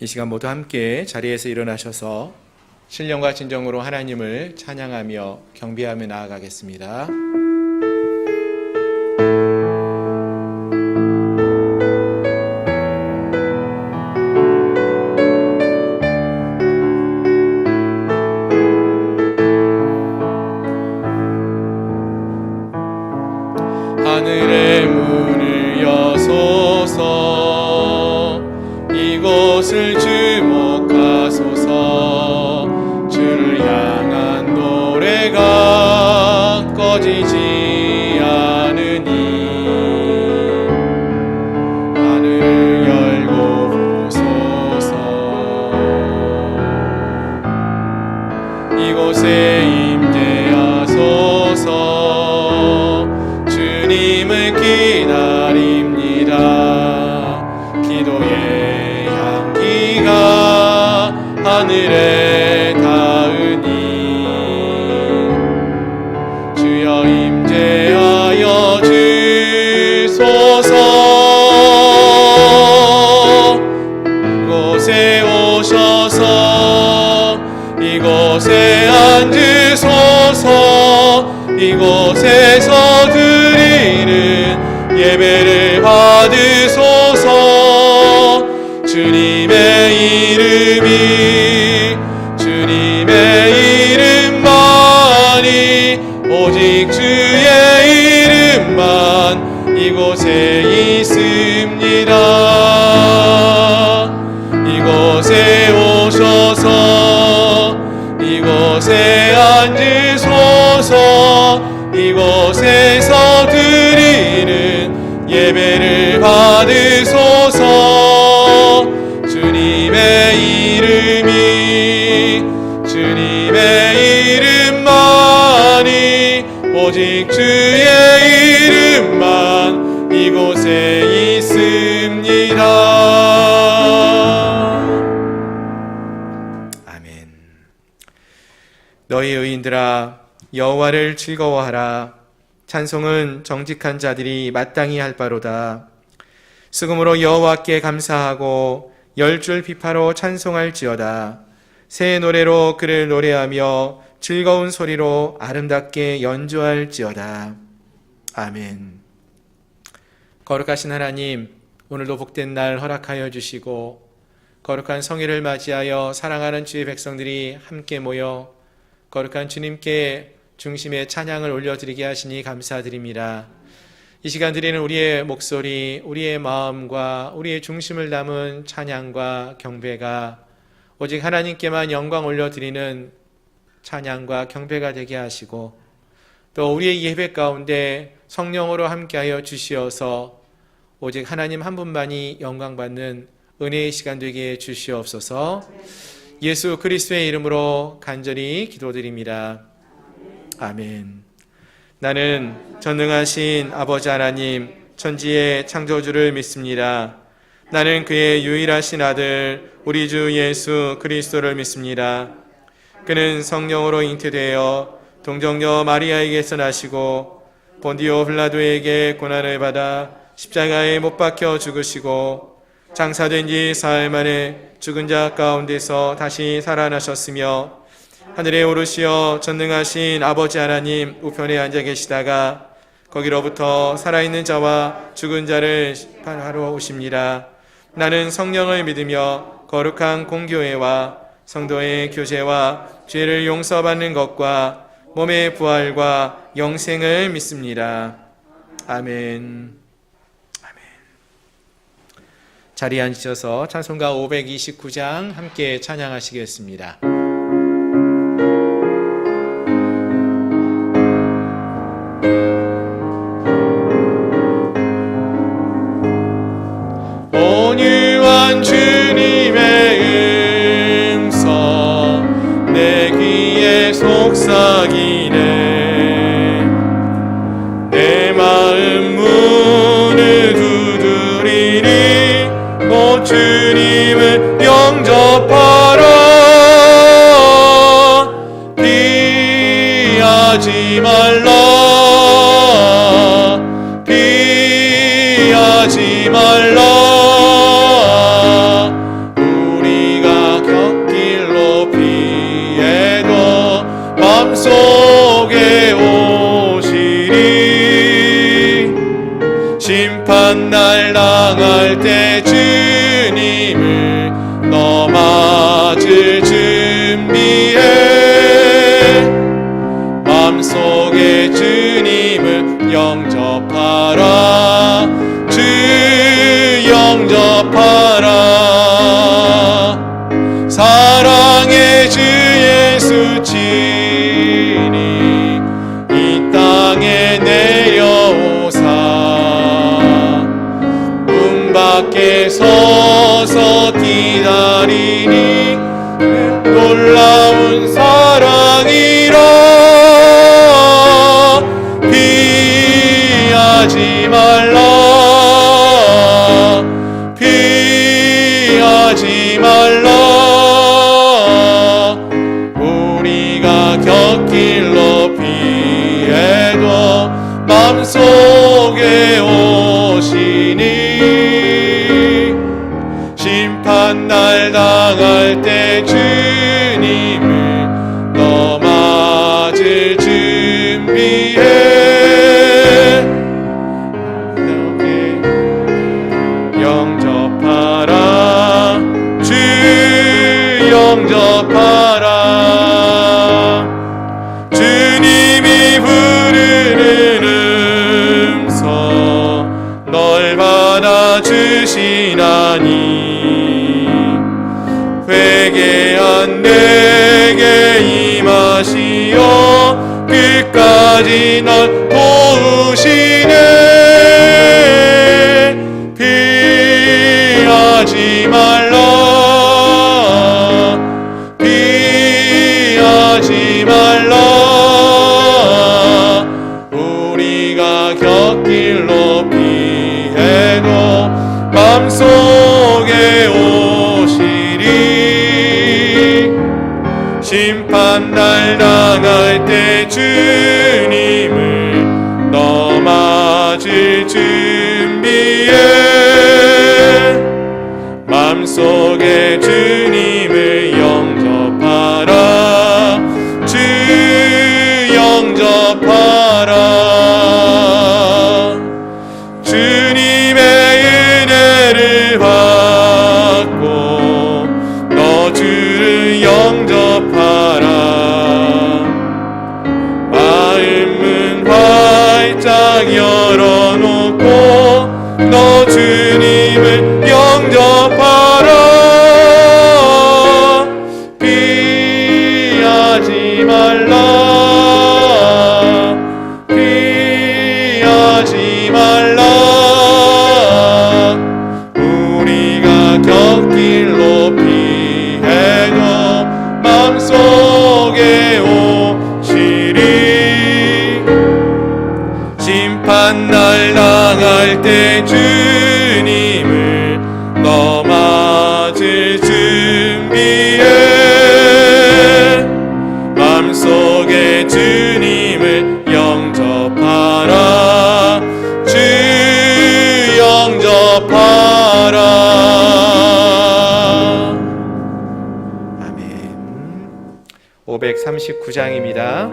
이 시간 모두 함께 자리에서 일어나셔서 신령과 진정으로 하나님을 찬양하며 경배하며 나아가겠습니다. 하늘의 문을 여소서, 이곳을 주목하소서. 주를 향한 노래가 꺼지지 않으니 하늘을 열고 보소서. 이곳에 임재하소서. 주님을 기다립니다. 기도의 향기가 하늘에 닿으니 주여 임재하여 주소서. 이곳에 오셔서 이곳에 앉으소서. 이곳에서 드리는 예배를 받으소서. 주님의 주님의 이름만이, 오직 주의 이름만 이곳에 있습니다. 이곳에 오셔서 이곳에 앉으소서. 이곳에서 드리는 예배를 받으소서. 주님의 이름만이, 오직 주의 이름만 이곳에 있습니다. 아멘. 너희 의인들아, 여호와를 즐거워하라. 찬송은 정직한 자들이 마땅히 할 바로다. 수금으로 여호와께 감사하고 열줄 비파로 찬송할지어다. 새 노래로 그를 노래하며 즐거운 소리로 아름답게 연주할지어다. 아멘. 거룩하신 하나님, 오늘도 복된 날 허락하여 주시고 거룩한 성회를 맞이하여 사랑하는 주의 백성들이 함께 모여 거룩한 주님께 중심의 찬양을 올려드리게 하시니 감사드립니다. 이 시간 드리는 우리의 목소리, 우리의 마음과 우리의 중심을 담은 찬양과 경배가 오직 하나님께만 영광 올려드리는 찬양과 경배가 되게 하시고, 또 우리의 예배 가운데 성령으로 함께하여 주시어서 오직 하나님 한 분만이 영광 받는 은혜의 시간 되게 주시옵소서. 예수 그리스도의 이름으로 간절히 기도드립니다. 아멘. 나는 전능하신 아버지 하나님, 천지의 창조주를 믿습니다. 나는 그의 유일하신 아들 우리 주 예수 그리스도를 믿습니다. 그는 성령으로 잉태되어 동정녀 마리아에게서 나시고 본디오 빌라도에게 고난을 받아 십자가에 못 박혀 죽으시고 장사된 지 사흘 만에 죽은 자 가운데서 다시 살아나셨으며 하늘에 오르시어 전능하신 아버지 하나님 우편에 앉아 계시다가 거기로부터 살아있는 자와 죽은 자를 심판하러 오십니다. 나는 성령을 믿으며 거룩한 공교회와 성도의 교제와 죄를 용서받는 것과 몸의 부활과 영생을 믿습니다. 아멘. 아멘. 자리에 앉으셔서 찬송가 529장 함께 찬양하시겠습니다. 온유한 주님의 음성 내 귀에 속삭이네. 내 마음 문을 두드리니 오 주님을 영접하라. 심판날 당할 때 주님을 너 맞을 준비해. 맘속에 주님을 영접하라. 주 영접하라. 사랑의 주 예수 친히 이 땅에 내려오사 문 밖에 서서 기다리니 놀라운 사랑이라. 피하지 말라. 피하지 말라. 우리가 곁길로 피해도 맘속에 오시니 심판날 당할 때 주님을 너 맞을 준비해. 영접하라. 주 영접하라. 주님이 부르는 음성 널 받아주시나니 회개한 내게 임하시어 끝까지 널 도우시네. 피하지 말라. 피하지 말라. 우리가 곁길로 피해도 맘속에 오시리. 심판날 당할 때 주님을 너 맞을 준비해. 맘속에 주님을 영접하라. 주 영접하라. 주님의 은혜를 받고 너 주를 영접하라. 마음은 활짝 열어놓고 너 주님을 영접하라. 피하지 말라. 피하지 말라. 우리가 곁길로 피해도 맘속에 오시리. 심판날 당할 때 주님을 너 맞을 준비해. 맘속에 주님을 영접하라. 주 영접하라. 아멘. 539장입니다.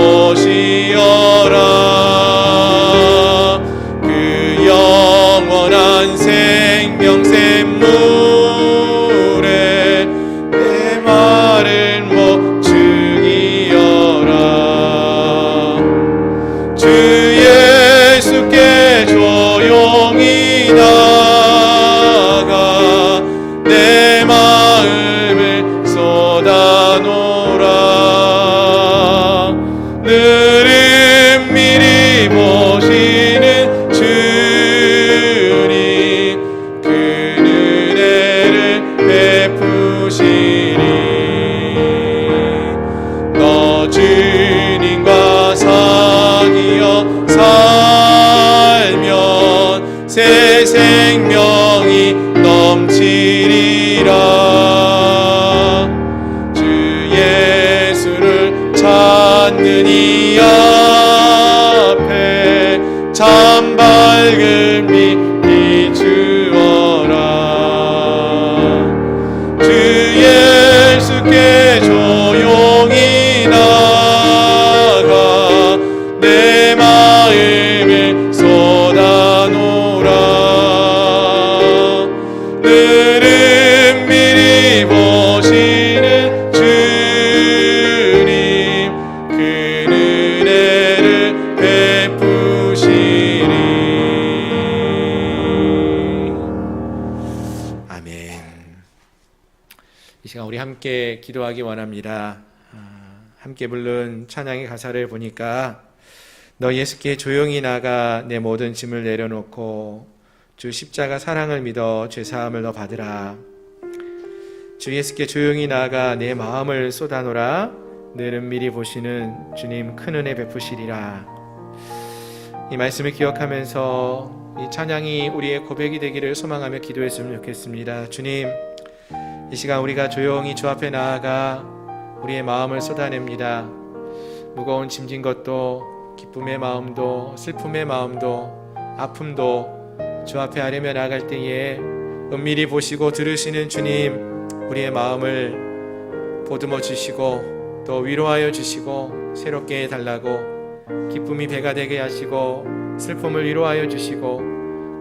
보시어라. 그 영원한 생명샘물에 내 말을 못 죽이어라. 주 예수께 조용히 나가 내 마음을 쏟아놓으라. 늘은 미리 보시는 주님 그 은혜를 베푸시리. 너 주님과 사귀어 살면 새 생명이 넘치리라. 주 예수를 찾는 이 앞에 참 밝은 빛 비추어라. 주 예수께 조용히 나가 내 마음을 쏟아놓으라. 늘은 미리 보시는 주님 그 은혜를 베푸시리. 아멘. 이 시간 우리 함께 기도하기 원합니다. 함께 부른 찬양의 가사를 보니까 너 예수께 조용히 나가 내 모든 짐을 내려놓고 주 십자가 사랑을 믿어 죄사함을 너 받으라. 주 예수께 조용히 나가 내 마음을 쏟아놓으라. 늘은 미리 보시는 주님 큰 은혜 베푸시리라. 이 말씀을 기억하면서 이 찬양이 우리의 고백이 되기를 소망하며 기도했으면 좋겠습니다. 주님, 이 시간 우리가 조용히 주 앞에 나아가 우리의 마음을 쏟아냅니다. 무거운 짐진 것도 기쁨의 마음도 슬픔의 마음도 아픔도 주 앞에 아뢰며 나아갈 때에 은밀히 보시고 들으시는 주님, 우리의 마음을 보듬어 주시고 또 위로하여 주시고 새롭게 해달라고, 기쁨이 배가 되게 하시고 슬픔을 위로하여 주시고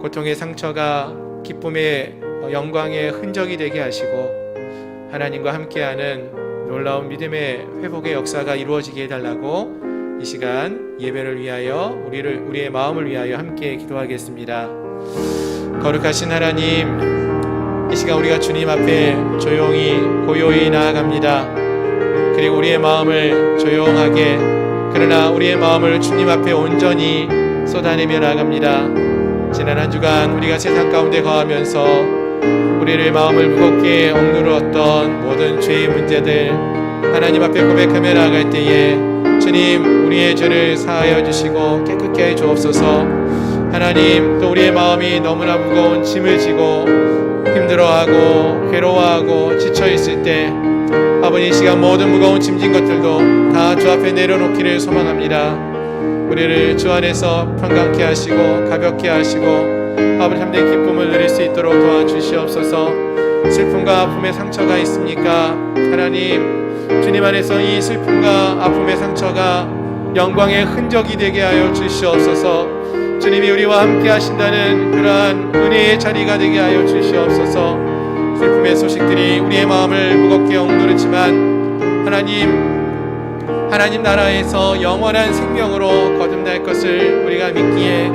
고통의 상처가 기쁨의 영광의 흔적이 되게 하시고 하나님과 함께하는 놀라운 믿음의 회복의 역사가 이루어지게 해달라고 이 시간 예배를 위하여 우리의 마음을 위하여 함께 기도하겠습니다. 거룩하신 하나님, 이 시간 우리가 주님 앞에 조용히 고요히 나아갑니다. 그리고 우리의 마음을 조용하게, 그러나 우리의 마음을 주님 앞에 온전히 쏟아내며 나아갑니다. 지난 한 주간 우리가 세상 가운데 거하면서 우리의 마음을 무겁게 억누르었던 모든 죄의 문제들 하나님 앞에 고백하며 나아갈 때에 주님, 우리의 죄를 사하여 주시고 깨끗게 해 주옵소서. 하나님, 또 우리의 마음이 너무나 무거운 짐을 지고 힘들어하고 괴로워하고 지쳐있을 때 아버지, 이 시간 모든 무거운 짐진 것들도 다 주 앞에 내려놓기를 소망합니다. 우리를 주 안에서 평강케 하시고 가볍게 하시고 아버지 참된 기쁨을 누릴 수 있도록 도와주시옵소서. 슬픔과 아픔의 상처가 있습니까? 하나님, 주님 안에서 이 슬픔과 아픔의 상처가 영광의 흔적이 되게 하여 주시옵소서. 주님이 우리와 함께 하신다는 그러한 은혜의 자리가 되게 하여 주시옵소서. 슬픔의 소식들이 우리의 마음을 무겁게 억누르지만 하나님 나라에서 영원한 생명으로 거듭날 것을 우리가 믿기에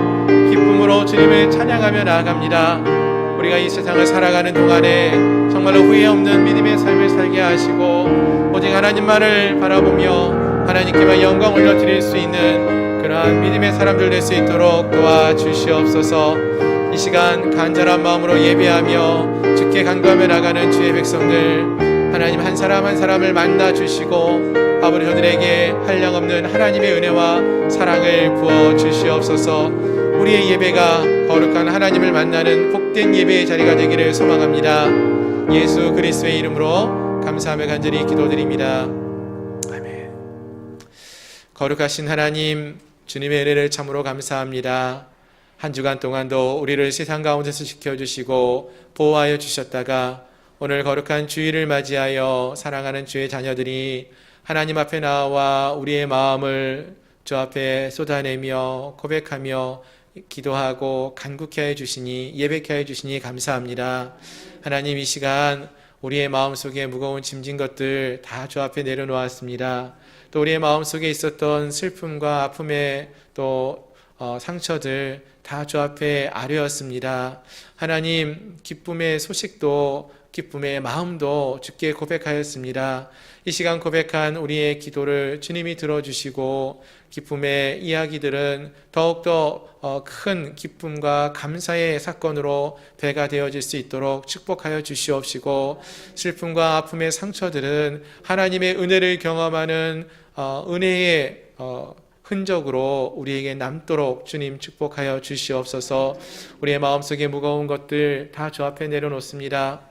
기쁨으로 주님을 찬양하며 나아갑니다. 우리가 이 세상을 살아가는 동안에 정말로 후회 없는 믿음의 삶을 살게 하시고 오직 하나님만을 바라보며 하나님께만 영광 올려드릴 수 있는 그러한 믿음의 사람들 될 수 있도록 도와주시옵소서. 이 시간 간절한 마음으로 예배하며 주께 간구하며 나가는 주의 백성들, 하나님 한 사람 한 사람을 만나 주시고 아버지 저들에게 한량없는 하나님의 은혜와 사랑을 부어 주시옵소서. 우리의 예배가 거룩한 하나님을 만나는 복된 예배의 자리가 되기를 소망합니다. 예수 그리스도의 이름으로 감사하며 간절히 기도드립니다. 아멘. 거룩하신 하나님, 주님의 은혜를 참으로 감사합니다. 한 주간 동안도 우리를 세상 가운데서 지켜주시고 보호하여 주셨다가 오늘 거룩한 주일을 맞이하여 사랑하는 주의 자녀들이 하나님 앞에 나와 우리의 마음을 주 앞에 쏟아내며 고백하며 기도하고 간구케 해 주시니, 예배케 해 주시니 감사합니다. 하나님, 이 시간 우리의 마음속에 무거운 짐진 것들 다 주 앞에 내려놓았습니다. 또 우리의 마음속에 있었던 슬픔과 아픔의 또 상처들 다 주 앞에 아뢰었습니다. 하나님, 기쁨의 소식도 기쁨의 마음도 주께 고백하였습니다. 이 시간 고백한 우리의 기도를 주님이 들어주시고 기쁨의 이야기들은 더욱더 큰 기쁨과 감사의 사건으로 배가 되어질 수 있도록 축복하여 주시옵시고, 슬픔과 아픔의 상처들은 하나님의 은혜를 경험하는 은혜의 흔적으로 우리에게 남도록 주님 축복하여 주시옵소서. 우리의 마음속에 무거운 것들 다 주 앞에 내려놓습니다.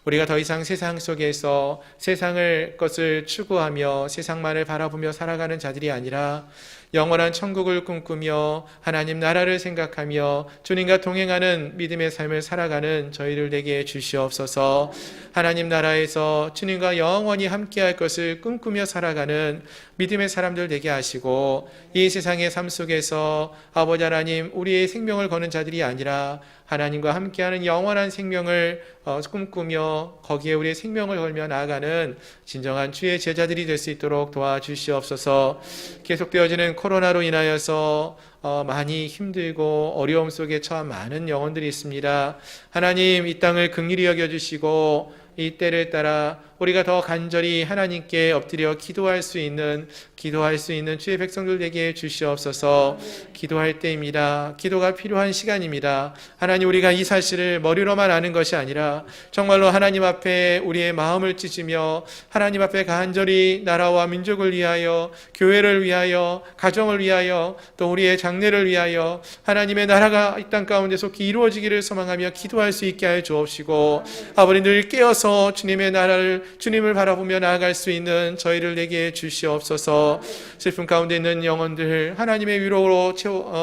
우리가 더 이상 세상 속에서 세상을 것을 추구하며 세상만을 바라보며 살아가는 자들이 아니라 영원한 천국을 꿈꾸며 하나님 나라를 생각하며 주님과 동행하는 믿음의 삶을 살아가는 저희를 되게 주시옵소서. 하나님 나라에서 주님과 영원히 함께할 것을 꿈꾸며 살아가는 믿음의 사람들 되게 하시고, 이 세상의 삶 속에서 아버지 하나님, 우리의 생명을 거는 자들이 아니라 하나님과 함께하는 영원한 생명을 꿈꾸며 거기에 우리의 생명을 걸며 나아가는 진정한 주의 제자들이 될 수 있도록 도와주시옵소서. 계속되어지는 코로나로 인하여서 많이 힘들고 어려움 속에 처한 많은 영혼들이 있습니다. 하나님, 이 땅을 긍휼히 여겨주시고 이 때를 따라 우리가 더 간절히 하나님께 엎드려 기도할 수 있는 주의 백성들 되게 주시옵소서. 기도할 때입니다. 기도가 필요한 시간입니다. 하나님, 우리가 이 사실을 머리로만 아는 것이 아니라 정말로 하나님 앞에 우리의 마음을 찢으며 하나님 앞에 간절히 나라와 민족을 위하여, 교회를 위하여, 가정을 위하여, 또 우리의 장래를 위하여 하나님의 나라가 이 땅 가운데 속히 이루어지기를 소망하며 기도할 수 있게 하여 주옵시고, 아버지 늘 깨어서 주님의 나라를, 주님을 바라보며 나아갈 수 있는 저희를 내게 주시옵소서. 슬픔 가운데 있는 영혼들 하나님의 위로로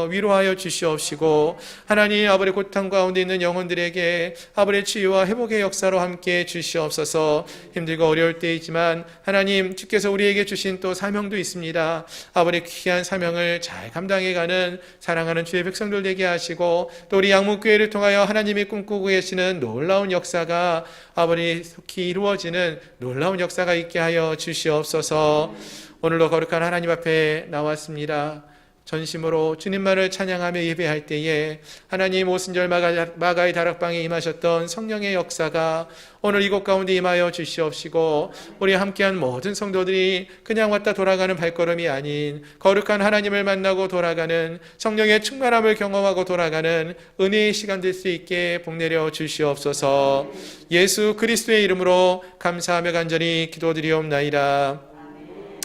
위로하여 주시옵시고, 하나님 아버지 고통 가운데 있는 영혼들에게 아버지 치유와 회복의 역사로 함께 주시옵소서. 힘들고 어려울 때이지만 하나님, 주께서 우리에게 주신 또 사명도 있습니다. 아버지 귀한 사명을 잘 감당해가는 사랑하는 주의 백성들 되게 하시고, 또 우리 양문교회를 통하여 하나님이 꿈꾸고 계시는 놀라운 역사가 아버지 속히 이루어지는 놀라운 역사가 있게 하여 주시옵소서. 오늘도 거룩한 하나님 앞에 나왔습니다. 전심으로 주님만을 찬양하며 예배할 때에 하나님, 오순절 마가의 다락방에 임하셨던 성령의 역사가 오늘 이곳 가운데 임하여 주시옵시고, 우리 함께한 모든 성도들이 그냥 왔다 돌아가는 발걸음이 아닌 거룩한 하나님을 만나고 돌아가는, 성령의 충만함을 경험하고 돌아가는 은혜의 시간 될 수 있게 복내려 주시옵소서. 예수 그리스도의 이름으로 감사하며 간절히 기도드리옵나이다.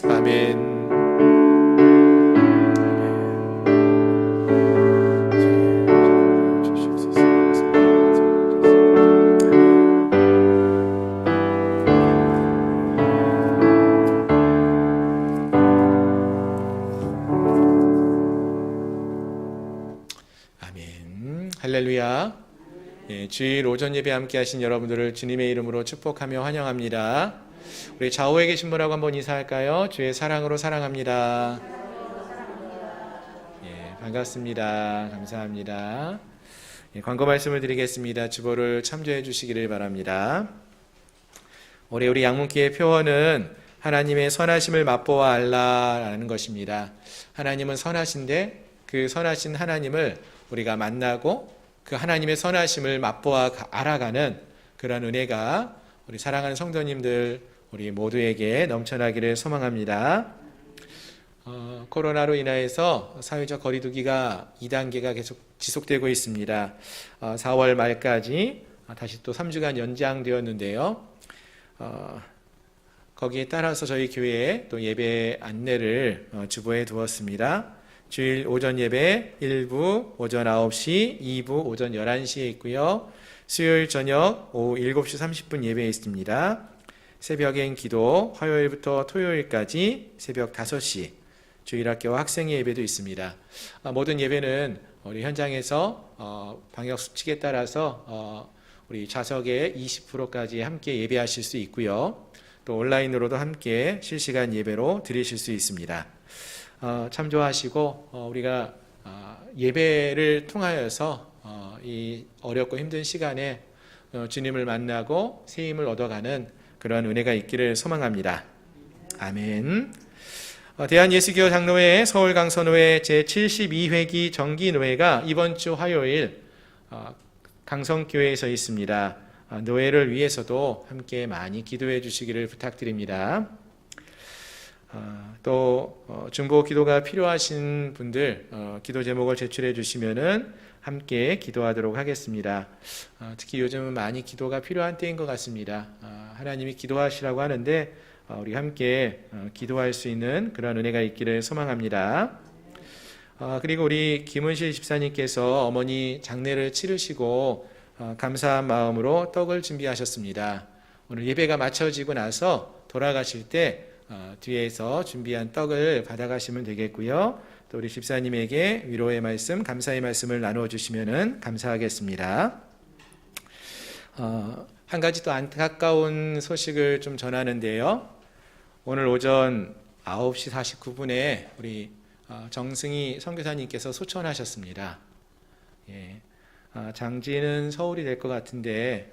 아멘. 할렐루야. 주일 오전 예배 함께 하신 여러분들을 주님의 이름으로 축복하며 환영합니다. 우리 좌우에 계신 분하고 한번 인사할까요? 주의 사랑으로 사랑합니다. 반갑습니다. 감사합니다. 광고 말씀을 드리겠습니다. 주보를 참조해 주시기를 바랍니다. 올해 우리 양문교회 표어는 하나님의 선하심을 맛보아 알라라는 것입니다. 하나님은 선하신데 그 선하신 하나님을 우리가 만나고 그 하나님의 선하심을 맛보아 알아가는 그런 은혜가 우리 사랑하는 성도님들 우리 모두에게 넘쳐나기를 소망합니다. 코로나로 인하여서 사회적 거리두기가 2단계가 계속 지속되고 있습니다. 4월 말까지 다시 또 3주간 연장되었는데요. 거기에 따라서 저희 교회에 또 예배 안내를 주보해 두었습니다. 주일 오전 예배 1부 오전 9시, 2부 오전 11시에 있고요. 수요일 저녁 오후 7시 30분 예배에 있습니다. 새벽엔 기도 화요일부터 토요일까지 새벽 5시 주일학교 학생의 예배도 있습니다. 모든 예배는 우리 현장에서 방역 수칙에 따라서 우리 좌석의 20%까지 함께 예배하실 수 있고요. 또 온라인으로도 함께 실시간 예배로 드리실 수 있습니다. 참조하시고 우리가 예배를 통하여서 이 어렵고 힘든 시간에 주님을 만나고 새 힘을 얻어가는 그러한 은혜가 있기를 소망합니다. 아멘. 대한예수교 장로회 서울강선회 제72회기 정기노회가 이번 주 화요일 강성교회에서 있습니다. 노회를 위해서도 함께 많이 기도해 주시기를 부탁드립니다. 또 중보 기도가 필요하신 분들 기도 제목을 제출해 주시면은 함께 기도하도록 하겠습니다. 특히 요즘은 많이 기도가 필요한 때인 것 같습니다. 하나님이 기도하시라고 하는데 우리 함께 기도할 수 있는 그런 은혜가 있기를 소망합니다. 그리고 우리 김은실 집사님께서 어머니 장례를 치르시고 감사한 마음으로 떡을 준비하셨습니다. 오늘 예배가 마쳐지고 나서 돌아가실 때 뒤에서 준비한 떡을 받아가시면 되겠고요. 또 우리 집사님에게 위로의 말씀, 감사의 말씀을 나누어주시면 감사하겠습니다. 한 가지 또 안타까운 소식을 좀 전하는데요. 오늘 오전 9시 49분에 우리 정승희 선교사님께서 소천하셨습니다. 예. 장지는 서울이 될 것 같은데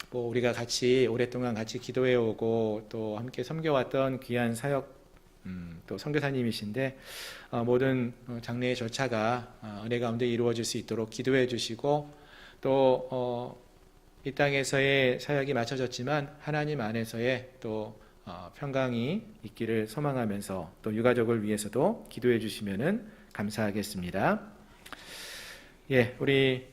뭐 우리가 같이 오랫동안 같이 기도해 오고 또 함께 섬겨왔던 귀한 사역 또 선교사님이신데 모든 장례의 절차가 은혜 가운데 이루어질 수 있도록 기도해 주시고 또 이 땅에서의 사역이 마쳐졌지만 하나님 안에서의 또 평강이 있기를 소망하면서 또 유가족을 위해서도 기도해 주시면 감사하겠습니다. 예, 우리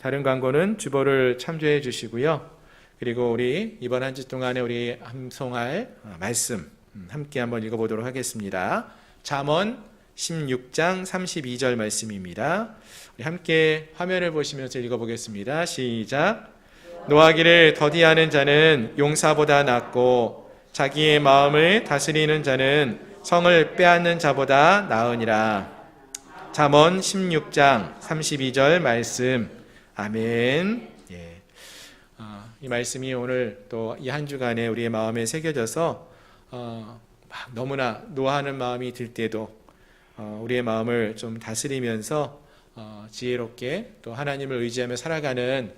다른 광고는 주보를 참조해 주시고요. 그리고 우리 이번 한 주 동안에 우리 함송할 말씀 함께 한번 읽어보도록 하겠습니다. 잠언 16장 32절 말씀입니다. 우리 함께 화면을 보시면서 읽어보겠습니다. 시작. 노하기를 더디하는 자는 용사보다 낫고 자기의 마음을 다스리는 자는 성을 빼앗는 자보다 나으니라. 잠언 16장 32절 말씀. 아멘. 예. 이 말씀이 오늘 또 이 한 주간에 우리의 마음에 새겨져서 막 너무나 노하는 마음이 들 때도 우리의 마음을 좀 다스리면서 지혜롭게 또 하나님을 의지하며 살아가는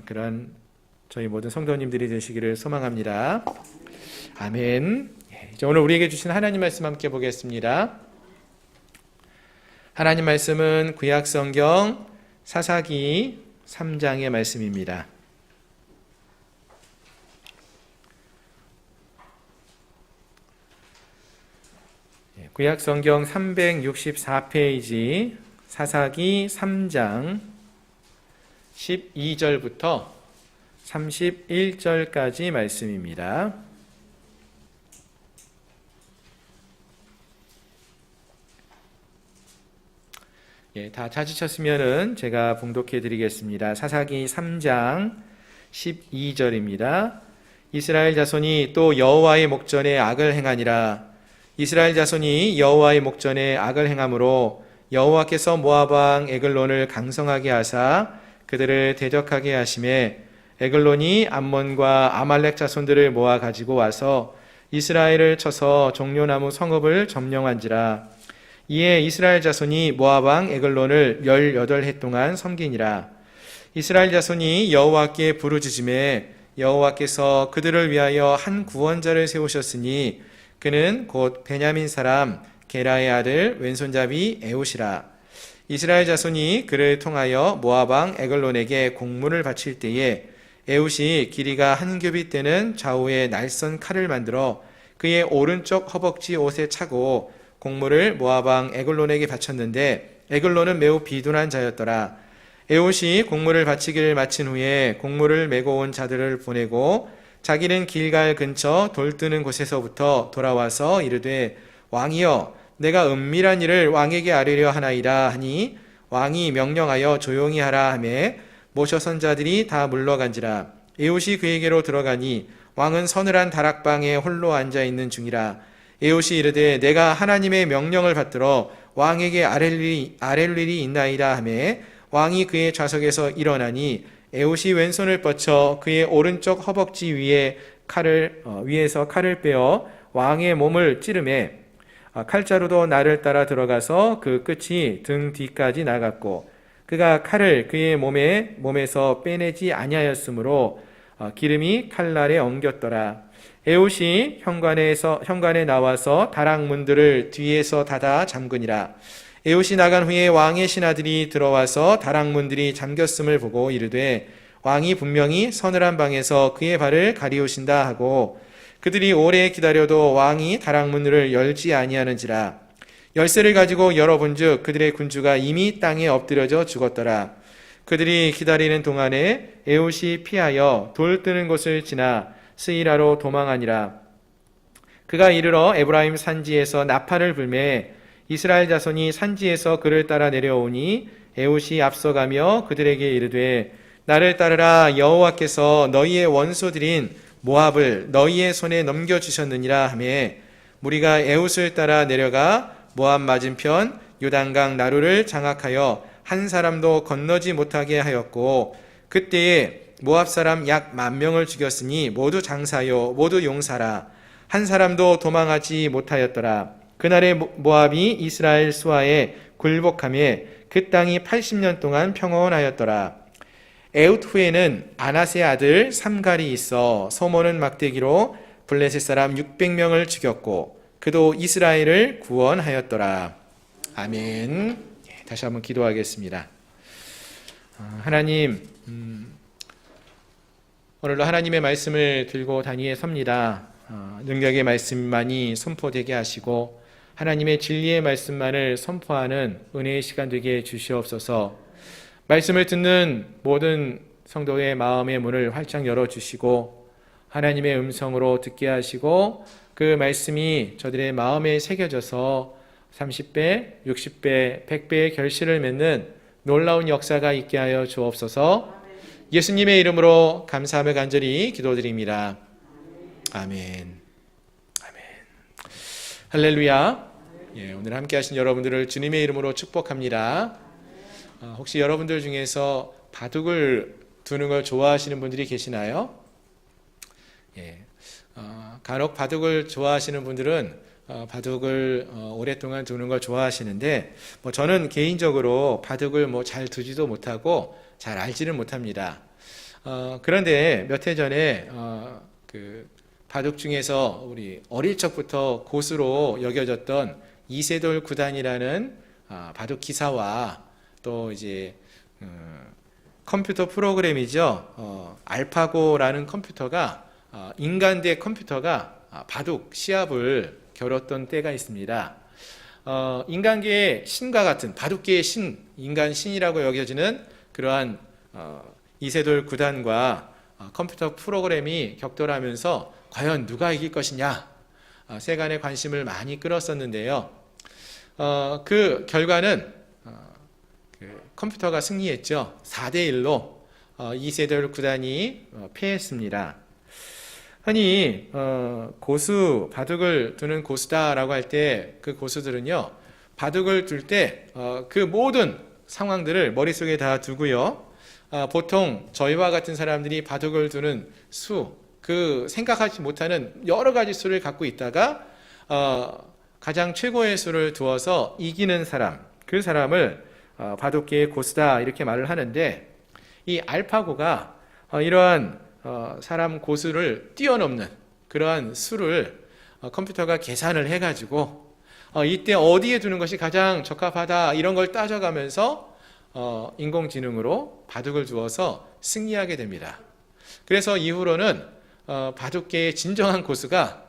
그런 저희 모든 성도님들이 되시기를 소망합니다. 아멘. 이제 오늘 우리에게 주신 하나님 말씀 함께 보겠습니다. 하나님 말씀은 구약성경 사사기 3장의 말씀입니다. 구약성경 364페이지 사사기 3장 12절부터 31절까지 말씀입니다. 예, 다 찾으셨으면은 제가 봉독해 드리겠습니다. 사사기 3장 12절입니다. 이스라엘 자손이 또 여호와의 목전에 악을 행하니라. 이스라엘 자손이 여호와의 목전에 악을 행함으로 여호와께서 모압 왕 에글론을 강성하게 하사 그들을 대적하게 하심에 에글론이 암몬과 아말렉 자손들을 모아 가지고 와서 이스라엘을 쳐서 종려나무 성읍을 점령한지라. 이에 이스라엘 자손이 모압 왕 에글론을 18해 동안 섬기니라. 이스라엘 자손이 여호와께 부르짖음에 여호와께서 그들을 위하여 한 구원자를 세우셨으니 그는 곧 베냐민 사람 게라의 아들 왼손잡이 에웃이라. 이스라엘 자손이 그를 통하여 모압 왕 에글론에게 공물을 바칠 때에 에웃이 길이가 한 규빗 되는 좌우에 날선 칼을 만들어 그의 오른쪽 허벅지 옷에 차고 공물을 모압 왕 에글론에게 바쳤는데 에글론은 매우 비둔한 자였더라. 에웃이 공물을 바치기를 마친 후에 공물을 메고 온 자들을 보내고 자기는 길갈 근처 돌 뜨는 곳에서부터 돌아와서 이르되 왕이여 내가 은밀한 일을 왕에게 아뢰려 하나이다 하니 왕이 명령하여 조용히 하라 하매 모셔선 자들이 다 물러간지라. 에웃이 그에게로 들어가니 왕은 서늘한 다락방에 홀로 앉아있는 중이라. 에웃이 이르되 내가 하나님의 명령을 받들어 왕에게 아랠 일이 있나이다 하매 왕이 그의 좌석에서 일어나니 에웃이 왼손을 뻗쳐 그의 오른쪽 허벅지 위에 위에서 칼을 빼어 왕의 몸을 찌르매 칼자루도 나를 따라 들어가서 그 끝이 등 뒤까지 나갔고 그가 칼을 그의 몸에서 빼내지 아니하였으므로 기름이 칼날에 엉겼더라. 에훗이 현관에 나와서 다락문들을 뒤에서 닫아 잠그니라. 에훗이 나간 후에 왕의 신하들이 들어와서 다락문들이 잠겼음을 보고 이르되 왕이 분명히 서늘한 방에서 그의 발을 가리우신다 하고 그들이 오래 기다려도 왕이 다락문을 열지 아니하는지라. 열쇠를 가지고 열어본즉 그들의 군주가 이미 땅에 엎드려져 죽었더라. 그들이 기다리는 동안에 에훗이 피하여 돌 뜨는 곳을 지나 스이라로 도망하니라. 그가 이르러 에브라임 산지에서 나팔을 불매 이스라엘 자손이 산지에서 그를 따라 내려오니 에훗이 앞서가며 그들에게 이르되 나를 따르라. 여호와께서 너희의 원수들인 모압을 너희의 손에 넘겨주셨느니라 하매 무리가 에훗을 따라 내려가 모압 맞은편 요단강 나루를 장악하여 한 사람도 건너지 못하게 하였고 그때에 모압 사람 약 10,000명을 죽였으니 모두 장사요 모두 용사라. 한 사람도 도망하지 못하였더라. 그날에 모압이 이스라엘 수하에 굴복하며 그 땅이 80년 동안 평온하였더라. 에훗 후에는 아낫의 아들 삼갈이 있어 소모는 막대기로 블레셋 사람 600명을 죽였고 그도 이스라엘을 구원하였더라. 아멘. 다시 한번 기도하겠습니다. 하나님, 오늘도 하나님의 말씀을 들고 단위에 섭니다. 능력의 말씀만이 선포되게 하시고 하나님의 진리의 말씀만을 선포하는 은혜의 시간 되게 해주시옵소서. 말씀을 듣는 모든 성도의 마음의 문을 활짝 열어주시고 하나님의 음성으로 듣게 하시고 그 말씀이 저들의 마음에 새겨져서 30배, 60배, 100배의 결실을 맺는 놀라운 역사가 있게 하여 주옵소서. 예수님의 이름으로 감사하며 간절히 기도드립니다. 아멘. 아멘. 할렐루야. 오늘 함께 하신 여러분들을 주님의 이름으로 축복합니다. 혹시 여러분들 중에서 바둑을 두는 걸 좋아하시는 분들이 계시나요? 간혹 바둑을 좋아하시는 분들은 바둑을 오랫동안 두는 걸 좋아하시는데 저는 개인적으로 바둑을 잘 두지도 못하고 잘 알지는 못합니다. 그런데 몇 해 전에 그 바둑 중에서 우리 어릴 적부터 고수로 여겨졌던 이세돌 구단이라는 바둑 기사와 또 이제 컴퓨터 프로그램이죠. 알파고라는 컴퓨터가 인간 대 컴퓨터가 바둑 시합을 겨뤘던 때가 있습니다. 인간계의 신과 같은 바둑계의 신, 인간 신이라고 여겨지는 그러한 이세돌 구단과 컴퓨터 프로그램이 격돌하면서 과연 누가 이길 것이냐 세간의 관심을 많이 끌었었는데요. 그 결과는 컴퓨터가 승리했죠. 4대1로 이세돌 구단이 패했습니다. 흔히 고수, 바둑을 두는 고수다라고 할 때 그 고수들은요, 바둑을 둘 때 그 모든 상황들을 머릿속에 다 두고요. 보통 저희와 같은 사람들이 바둑을 두는 수, 그 생각하지 못하는 여러 가지 수를 갖고 있다가 가장 최고의 수를 두어서 이기는 사람, 그 사람을 바둑계의 고수다 이렇게 말을 하는데, 이 알파고가 이러한 사람 고수를 뛰어넘는 그러한 수를 컴퓨터가 계산을 해가지고 이때 어디에 두는 것이 가장 적합하다 이런 걸 따져가면서 인공지능으로 바둑을 두어서 승리하게 됩니다. 그래서 이후로는 바둑계의 진정한 고수가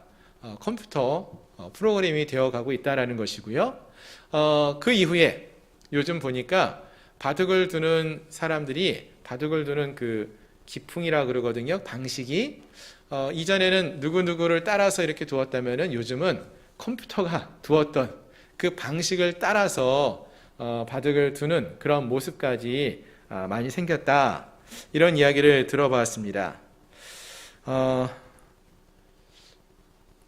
컴퓨터 프로그램이 되어가고 있다는 것이고요. 그 이후에 요즘 보니까 바둑을 두는 사람들이 바둑을 두는 그 기풍이라 그러거든요. 방식이 이전에는 누구누구를 따라서 이렇게 두었다면은 요즘은 컴퓨터가 두었던 그 방식을 따라서 바둑을 두는 그런 모습까지 많이 생겼다. 이런 이야기를 들어봤습니다.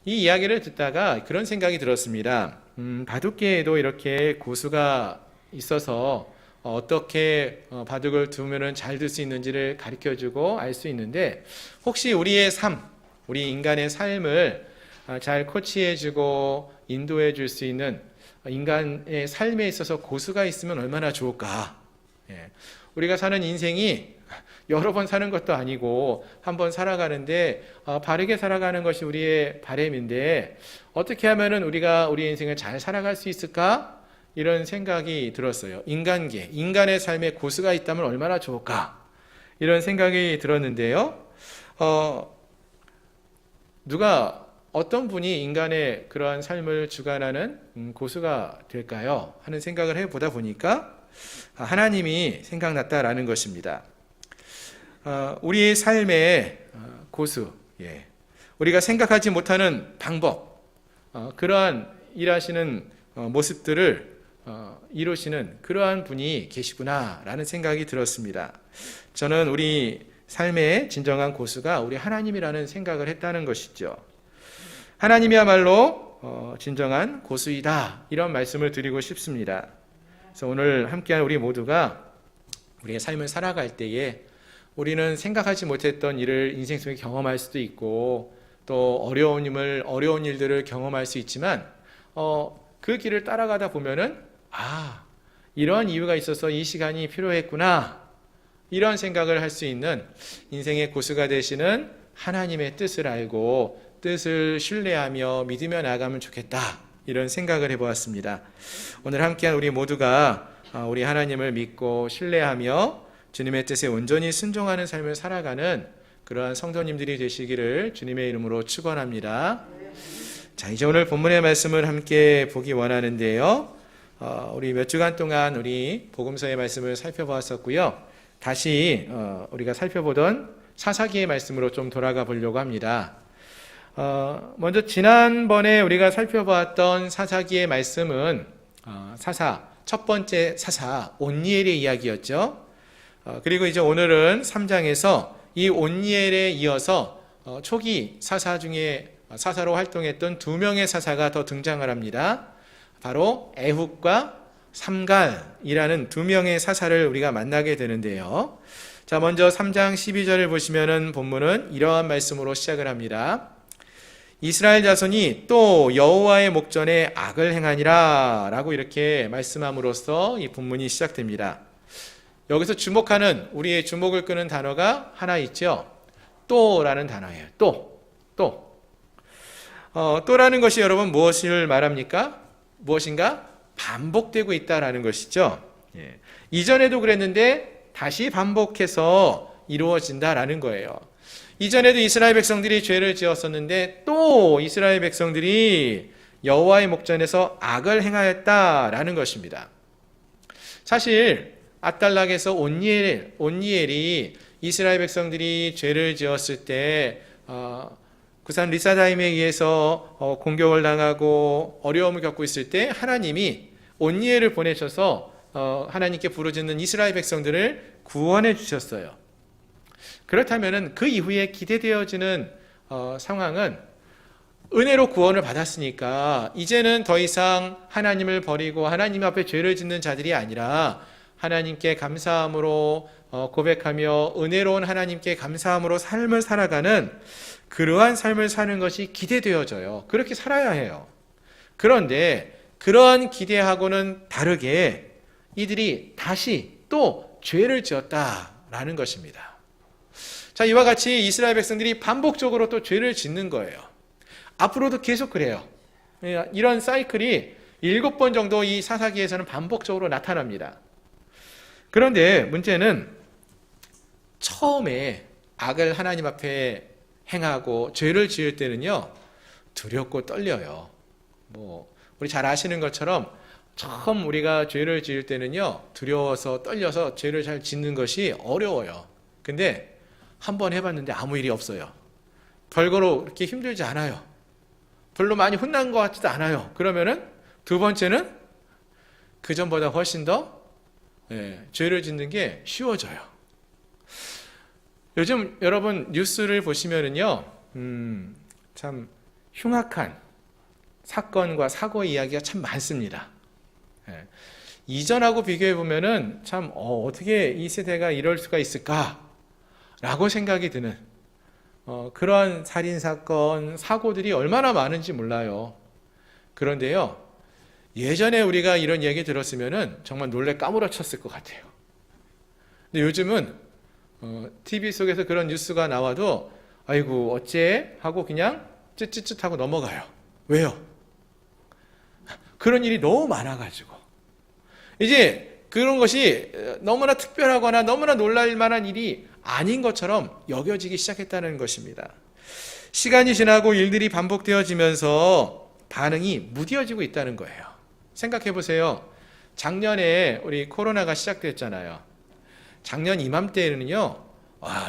이 이야기를 듣다가 그런 생각이 들었습니다. 바둑계에도 이렇게 고수가 있어서 어떻게 바둑을 두면 잘 둘 수 있는지를 가르쳐주고 알 수 있는데, 혹시 우리의 삶, 우리 인간의 삶을 잘 코치해주고 인도해 줄 수 있는 인간의 삶에 있어서 고수가 있으면 얼마나 좋을까. 우리가 사는 인생이 여러 번 사는 것도 아니고 한 번 살아가는데 바르게 살아가는 것이 우리의 바람인데 어떻게 하면은 우리가 우리 인생을 잘 살아갈 수 있을까? 이런 생각이 들었어요. 인간계, 인간의 삶에 고수가 있다면 얼마나 좋을까? 이런 생각이 들었는데요. 누가 어떤 분이 인간의 그러한 삶을 주관하는 고수가 될까요? 하는 생각을 해보다 보니까 하나님이 생각났다라는 것입니다. 우리의 삶의 고수, 우리가 생각하지 못하는 방법, 그러한 일하시는 모습들을 이루시는 그러한 분이 계시구나라는 생각이 들었습니다. 저는 우리 삶의 진정한 고수가 우리 하나님이라는 생각을 했다는 것이죠. 하나님이야말로 진정한 고수이다, 이런 말씀을 드리고 싶습니다. 그래서 오늘 함께한 우리 모두가 우리의 삶을 살아갈 때에 우리는 생각하지 못했던 일을 인생 속에 경험할 수도 있고 또 어려운 일들을 경험할 수 있지만 그 길을 따라가다 보면은 이런 이유가 있어서 이 시간이 필요했구나, 이런 생각을 할 수 있는 인생의 고수가 되시는 하나님의 뜻을 알고 뜻을 신뢰하며 믿으며 나아가면 좋겠다, 이런 생각을 해보았습니다. 오늘 함께한 우리 모두가 우리 하나님을 믿고 신뢰하며 주님의 뜻에 온전히 순종하는 삶을 살아가는 그러한 성도님들이 되시기를 주님의 이름으로 축원합니다. 자, 이제 오늘 본문의 말씀을 함께 보기 원하는데요. 우리 몇 주간 동안 우리 복음서의 말씀을 살펴보았었고요. 다시 우리가 살펴보던 사사기의 말씀으로 좀 돌아가 보려고 합니다. 먼저 지난번에 우리가 살펴보았던 사사기의 말씀은 첫 번째 사사 온니엘의 이야기였죠. 그리고 이제 오늘은 3장에서 이 온니엘에 이어서 초기 사사 중에 사사로 활동했던 두 명의 사사가 더 등장을 합니다. 바로 에훗과 삼갈이라는 두 명의 사사를 우리가 만나게 되는데요. 자, 먼저 3장 12절을 보시면은 본문은 이러한 말씀으로 시작을 합니다. 이스라엘 자손이 또 여호와의 목전에 악을 행하니라 라고 이렇게 말씀함으로써 이 본문이 시작됩니다. 여기서 주목하는, 우리의 주목을 끄는 단어가 하나 있죠. 또라는 단어예요. 또라는 것이 여러분 무엇을 말합니까? 무엇인가? 반복되고 있다라는 것이죠. 이전에도 그랬는데 다시 반복해서 이루어진다라는 거예요. 이전에도 이스라엘 백성들이 죄를 지었었는데 또 이스라엘 백성들이 여호와의 목전에서 악을 행하였다라는 것입니다. 사실 아달락에서 온니엘이 이스라엘 백성들이 죄를 지었을 때 구산 리사다임에 의해서 공격을 당하고 어려움을 겪고 있을 때 하나님이 온니엘을 보내셔서 하나님께 부르짖는 이스라엘 백성들을 구원해 주셨어요. 그렇다면 그 이후에 기대되어지는 상황은 은혜로 구원을 받았으니까 이제는 더 이상 하나님을 버리고 하나님 앞에 죄를 짓는 자들이 아니라 하나님께 감사함으로 고백하며 은혜로운 하나님께 감사함으로 삶을 살아가는 그러한 삶을 사는 것이 기대되어져요. 그렇게 살아야 해요. 그런데 그러한 기대하고는 다르게 이들이 다시 또 죄를 지었다라는 것입니다. 자, 이와 같이 이스라엘 백성들이 반복적으로 또 죄를 짓는 거예요. 앞으로도 계속 그래요. 이런 사이클이 7번 정도 이 사사기에서는 반복적으로 나타납니다. 그런데 문제는 처음에 악을 하나님 앞에 행하고 죄를 지을 때는요, 두렵고 떨려요. 우리 잘 아시는 것처럼 처음 우리가 죄를 지을 때는요, 두려워서 떨려서 죄를 잘 짓는 것이 어려워요. 근데 한번 해봤는데 아무 일이 없어요. 별거로 그렇게 힘들지 않아요. 별로 많이 혼난 것 같지도 않아요. 그러면은 두 번째는 그 전보다 훨씬 더 죄를 짓는 게 쉬워져요. 요즘 여러분 뉴스를 보시면은요, 참 흉악한 사건과 사고 이야기가 참 많습니다. 이전하고 비교해 보면은 참 어떻게 이 세대가 이럴 수가 있을까라고 생각이 드는 그러한 살인사건, 사고들이 얼마나 많은지 몰라요. 그런데요, 예전에 우리가 이런 얘기 들었으면 정말 놀래 까무러쳤을 것 같아요. 근데 요즘은 TV 속에서 그런 뉴스가 나와도 아이고 어째 하고 그냥 쯧쯧쯧 하고 넘어가요. 왜요? 그런 일이 너무 많아가지고 이제 그런 것이 너무나 특별하거나 너무나 놀랄 만한 일이 아닌 것처럼 여겨지기 시작했다는 것입니다. 시간이 지나고 일들이 반복되어지면서 반응이 무뎌지고 있다는 거예요. 생각해 보세요. 작년에 우리 코로나가 시작됐잖아요. 작년 이맘때에는요,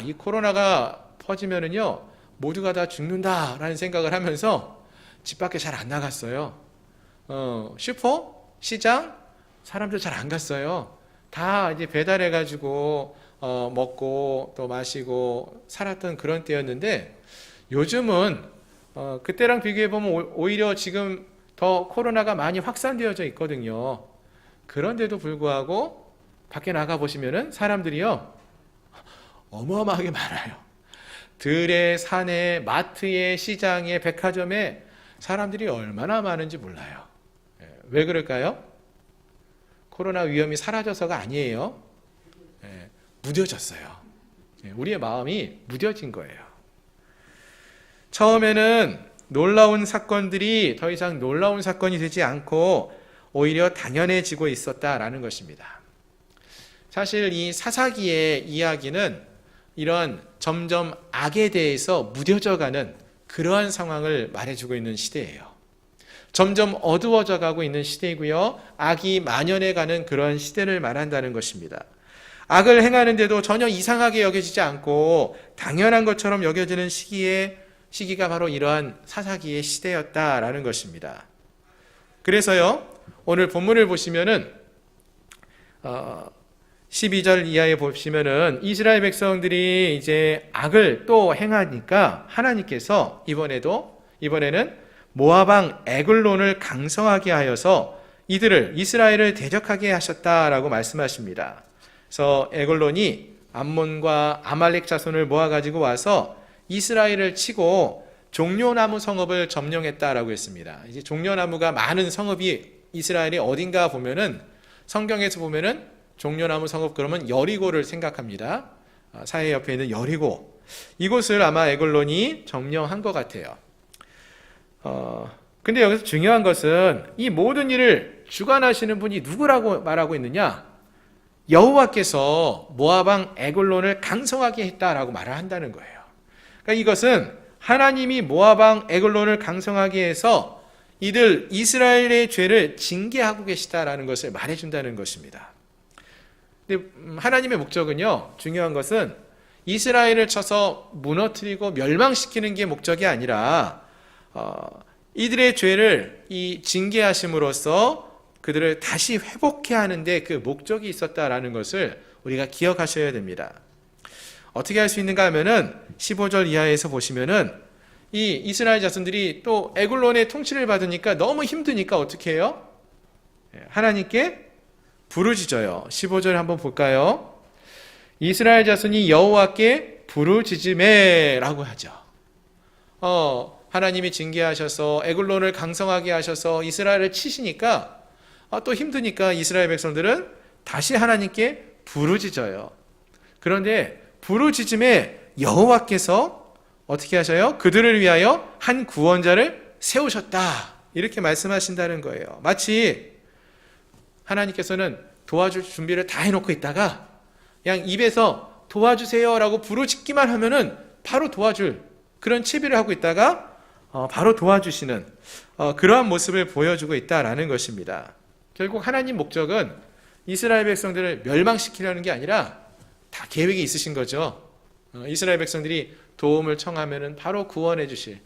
이 코로나가 퍼지면은요, 모두가 다 죽는다라는 생각을 하면서 집 밖에 잘 안 나갔어요. 슈퍼, 시장, 사람들 잘 안 갔어요. 다 이제 배달해가지고 먹고 또 마시고 살았던 그런 때였는데 요즘은 그때랑 비교해 보면 오히려 지금 더 코로나가 많이 확산되어져 있거든요. 그런데도 불구하고 밖에 나가 보시면은 사람들이요 어마어마하게 많아요. 들에, 산에, 마트에, 시장에, 백화점에 사람들이 얼마나 많은지 몰라요. 왜 그럴까요? 코로나 위험이 사라져서가 아니에요. 무뎌졌어요. 우리의 마음이 무뎌진 거예요. 처음에는 놀라운 사건들이 더 이상 놀라운 사건이 되지 않고 오히려 당연해지고 있었다라는 것입니다. 사실 이 사사기의 이야기는 이런 점점 악에 대해서 무뎌져가는 그러한 상황을 말해주고 있는 시대예요. 점점 어두워져 가고 있는 시대이고요. 악이 만연해가는 그런 시대를 말한다는 것입니다. 악을 행하는데도 전혀 이상하게 여겨지지 않고 당연한 것처럼 여겨지는 시기가 바로 이러한 사사기의 시대였다라는 것입니다. 그래서요, 오늘 본문을 보시면은 12절 이하에 보시면은 이스라엘 백성들이 이제 악을 또 행하니까 하나님께서 이번에는 모압 왕 에글론을 강성하게 하여서 이스라엘을 대적하게 하셨다라고 말씀하십니다. 그래서 에글론이 암몬과 아말렉 자손을 모아가지고 와서 이스라엘을 치고 종려나무 성읍을 점령했다라고 했습니다. 이제 종려나무가 많은 성읍이 이스라엘의 어딘가 보면은 성경에서 보면은 종려나무 성읍 그러면 여리고를 생각합니다. 사해 옆에 있는 여리고, 이곳을 아마 에글론이 점령한 것 같아요. 근데 여기서 중요한 것은 이 모든 일을 주관하시는 분이 누구라고 말하고 있느냐? 여호와께서 모압 왕 에글론을 강성하게 했다라고 말을 한다는 거예요. 그러니까 이것은 하나님이 모압 왕 에글론을 강성하게 해서 이들 이스라엘의 죄를 징계하고 계시다라는 것을 말해준다는 것입니다. 근데 하나님의 목적은요, 중요한 것은 이스라엘을 쳐서 무너뜨리고 멸망시키는 게 목적이 아니라 이들의 죄를 이 징계하심으로써 그들을 다시 회복해 하는데 그 목적이 있었다라는 것을 우리가 기억하셔야 됩니다. 어떻게 할 수 있는가 하면은 15절 이하에서 보시면은 이 이스라엘 자손들이 또 에글론의 통치를 받으니까 너무 힘드니까 어떻게 해요? 하나님께 부르짖어요. 15절 한번 볼까요? 이스라엘 자손이 여호와께 부르짖음에라고 하죠. 하나님이 징계하셔서 에글론을 강성하게 하셔서 이스라엘을 치시니까 또 힘드니까 이스라엘 백성들은 다시 하나님께 부르짖어요. 그런데 부르짖음에 여호와께서 어떻게 하셔요? 그들을 위하여 한 구원자를 세우셨다, 이렇게 말씀하신다는 거예요. 마치 하나님께서는 도와줄 준비를 다 해놓고 있다가 그냥 입에서 도와주세요라고 부르짖기만 하면은 바로 도와줄 그런 채비를 하고 있다가 바로 도와주시는 그러한 모습을 보여주고 있다라는 것입니다. 결국 하나님 목적은 이스라엘 백성들을 멸망시키려는 게 아니라 다 계획이 있으신 거죠. 이스라엘 백성들이 도움을 청하면은 바로 구원해 주실,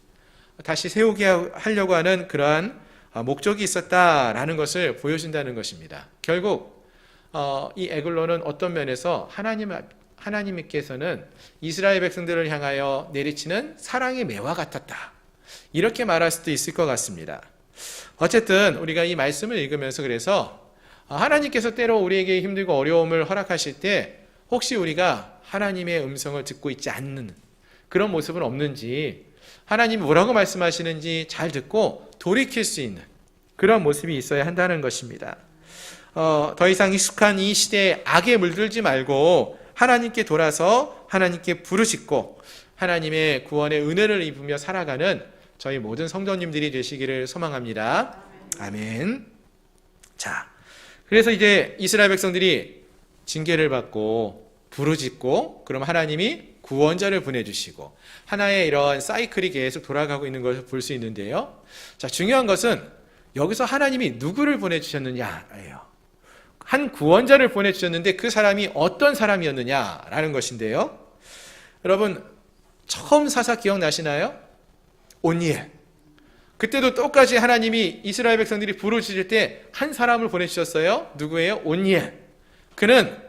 다시 세우게 하려고 하는 그러한 목적이 있었다라는 것을 보여준다는 것입니다. 결국 이 에글론은 어떤 면에서 하나님께서는 이스라엘 백성들을 향하여 내리치는 사랑의 매와 같았다, 이렇게 말할 수도 있을 것 같습니다. 어쨌든 우리가 이 말씀을 읽으면서 그래서 하나님께서 때로 우리에게 힘들고 어려움을 허락하실 때 혹시 우리가 하나님의 음성을 듣고 있지 않는 그런 모습은 없는지, 하나님이 뭐라고 말씀하시는지 잘 듣고 돌이킬 수 있는 그런 모습이 있어야 한다는 것입니다. 더 이상 익숙한 이 시대에 악에 물들지 말고 하나님께 돌아서 하나님께 부르짖고 하나님의 구원의 은혜를 입으며 살아가는 저희 모든 성도님들이 되시기를 소망합니다. 아멘. 자, 그래서 이제 이스라엘 백성들이 징계를 받고 부르짖고 그럼 하나님이 구원자를 보내주시고 하나의 이런 사이클이 계속 돌아가고 있는 것을 볼 수 있는데요. 자, 중요한 것은 여기서 하나님이 누구를 보내주셨느냐예요. 한 구원자를 보내주셨는데 그 사람이 어떤 사람이었느냐라는 것인데요. 여러분, 처음 사사 기억나시나요? 온니엘. 그때도 똑같이 하나님이 이스라엘 백성들이 부르짖을 때 한 사람을 보내주셨어요. 누구예요? 온니엘. 그는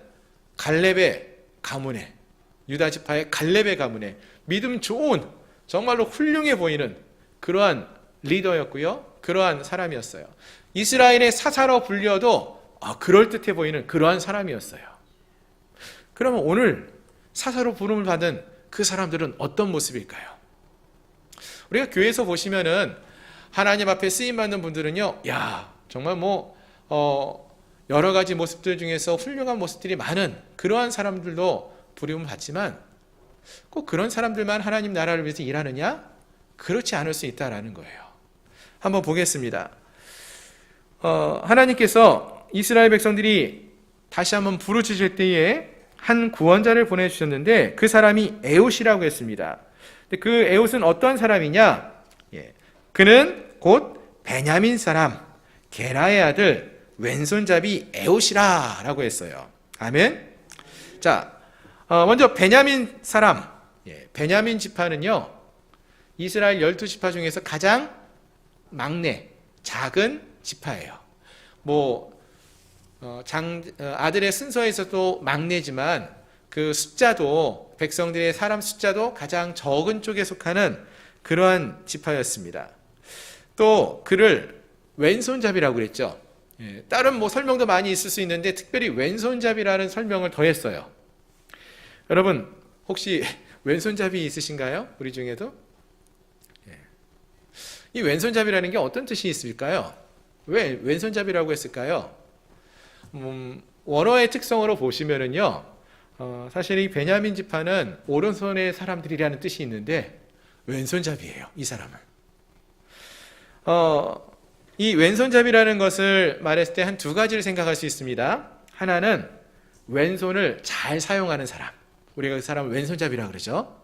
갈렙의 가문에, 유다 지파의 갈렙의 가문에 믿음 좋은, 정말로 훌륭해 보이는 그러한 리더였고요. 그러한 사람이었어요. 이스라엘의 사사로 불려도 그럴듯해 보이는 그러한 사람이었어요. 그러면 오늘 사사로 부름을 받은 그 사람들은 어떤 모습일까요? 우리가 교회에서 보시면은 하나님 앞에 쓰임받는 분들은요, 정말 여러 가지 모습들 중에서 훌륭한 모습들이 많은 그러한 사람들도 부름을 받지만 꼭 그런 사람들만 하나님 나라를 위해서 일하느냐? 그렇지 않을 수 있다라는 거예요. 한번 보겠습니다. 하나님께서 이스라엘 백성들이 다시 한번 부르짖을 때에 한 구원자를 보내주셨는데 그 사람이 에훗이라고 했습니다. 그 에훗은 어떤 사람이냐? 그는 곧 베냐민 사람 게라의 아들 왼손잡이 에훗이라 라고 했어요. 아멘. 자, 먼저 베냐민 사람, 베냐민 지파는요, 이스라엘 12지파 중에서 가장 막내, 작은 지파예요. 아들의 순서에서도 막내지만 그 숫자도, 백성들의 사람 숫자도 가장 적은 쪽에 속하는 그러한 지파였습니다. 또 그를 왼손잡이라고 그랬죠. 다른 설명도 많이 있을 수 있는데 특별히 왼손잡이라는 설명을 더했어요. 여러분, 혹시 왼손잡이 있으신가요? 우리 중에도? 이 왼손잡이라는 게 어떤 뜻이 있을까요? 왜 왼손잡이라고 했을까요? 원어의 특성으로 보시면은요, 사실 이 베냐민 지파는 오른손의 사람들이라는 뜻이 있는데 왼손잡이에요, 이 사람은. 이 왼손잡이라는 것을 말했을 때 한 두 가지를 생각할 수 있습니다. 하나는 왼손을 잘 사용하는 사람, 우리가 그 사람을 왼손잡이라고 그러죠.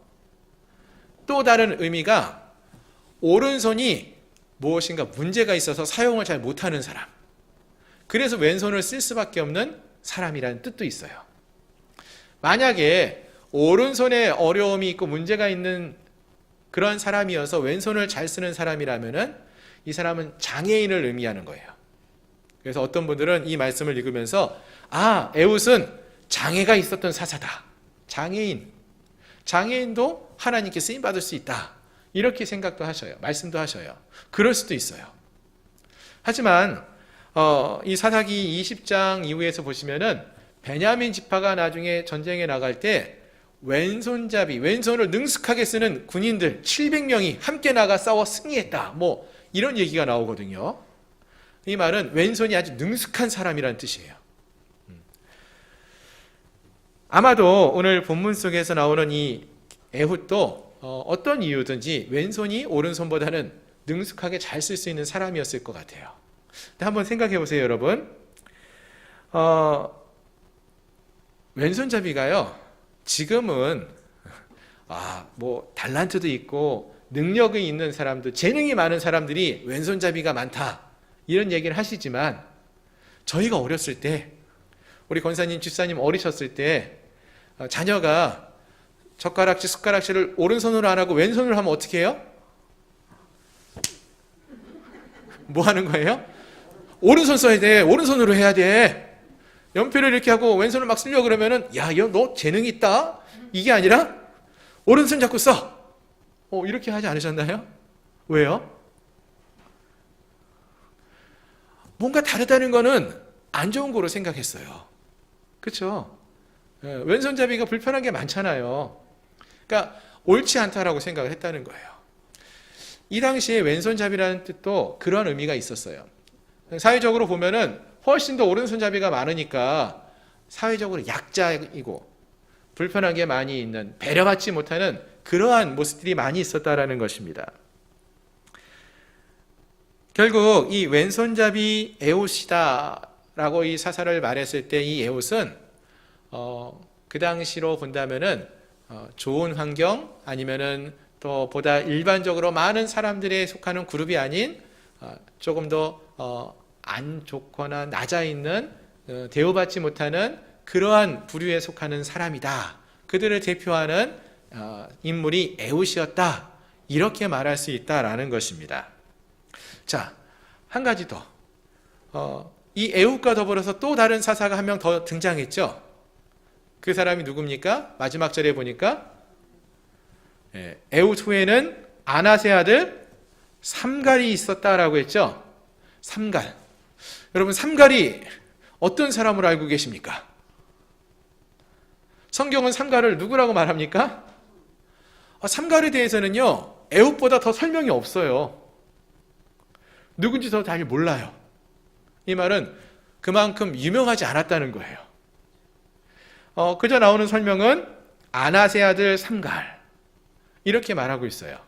또 다른 의미가 오른손이 무엇인가 문제가 있어서 사용을 잘 못하는 사람, 그래서 왼손을 쓸 수밖에 없는 사람이라는 뜻도 있어요. 만약에 오른손에 어려움이 있고 문제가 있는 그런 사람이어서 왼손을 잘 쓰는 사람이라면은 이 사람은 장애인을 의미하는 거예요. 그래서 어떤 분들은 이 말씀을 읽으면서 에훗은 장애가 있었던 사사다. 장애인도 하나님께 쓰임 받을 수 있다. 이렇게 생각도 하셔요. 말씀도 하셔요. 그럴 수도 있어요. 하지만 이 사사기 20장 이후에서 보시면은 베냐민 지파가 나중에 전쟁에 나갈 때 왼손을 능숙하게 쓰는 군인들 700명이 함께 나가 싸워 승리했다. 이런 얘기가 나오거든요. 이 말은 왼손이 아주 능숙한 사람이라는 뜻이에요. 아마도 오늘 본문 속에서 나오는 이 에훗도 어떤 이유든지 왼손이 오른손보다는 능숙하게 잘 쓸 수 있는 사람이었을 것 같아요. 한번 생각해 보세요, 여러분. 왼손잡이가요, 지금은 달란트도 있고 능력이 있는 사람들, 재능이 많은 사람들이 왼손잡이가 많다, 이런 얘기를 하시지만 저희가 어렸을 때, 우리 권사님, 집사님 어리셨을 때 자녀가 젓가락질, 숟가락질을 오른손으로 안 하고 왼손으로 하면 어떻게 해요? 뭐 하는 거예요? 오른손 써야 돼. 오른손으로 해야 돼. 연필을 이렇게 하고 왼손을 막 쓰려고 그러면은, 너 재능 있다? 이게 아니라 오른손 잡고 써. 이렇게 하지 않으셨나요? 왜요? 뭔가 다르다는 거는 안 좋은 거로 생각했어요. 그렇죠? 왼손잡이가 불편한 게 많잖아요. 그러니까 옳지 않다라고 생각을 했다는 거예요. 이 당시에 왼손잡이라는 뜻도 그런 의미가 있었어요. 사회적으로 보면은 훨씬 더 오른손잡이가 많으니까 사회적으로 약자이고 불편한 게 많이 있는, 배려받지 못하는 그러한 모습들이 많이 있었다라는 것입니다. 결국 이 왼손잡이 에웃이다라고 이 사사를 말했을 때 이 에웃은 그 당시로 본다면은 좋은 환경 아니면은 또 보다 일반적으로 많은 사람들에 속하는 그룹이 아닌 조금 더 안 좋거나 낮아 있는 대우받지 못하는 그러한 부류에 속하는 사람이다. 그들을 대표하는 인물이 에웃이었다. 이렇게 말할 수 있다라는 것입니다. 자, 한 가지 더. 이 에웃과 더불어서 또 다른 사사가 한 명 더 등장했죠. 그 사람이 누굽니까? 마지막 절에 보니까 에웃 후에는 아낫의 아들 삼갈이 있었다라고 했죠. 삼갈. 여러분, 삼갈이 어떤 사람으로 알고 계십니까? 성경은 삼갈을 누구라고 말합니까? 삼갈에 대해서는요, 에웃보다 더 설명이 없어요. 누군지 더 잘 몰라요. 이 말은 그만큼 유명하지 않았다는 거예요. 그저 나오는 설명은 아낫의 아들 삼갈. 이렇게 말하고 있어요.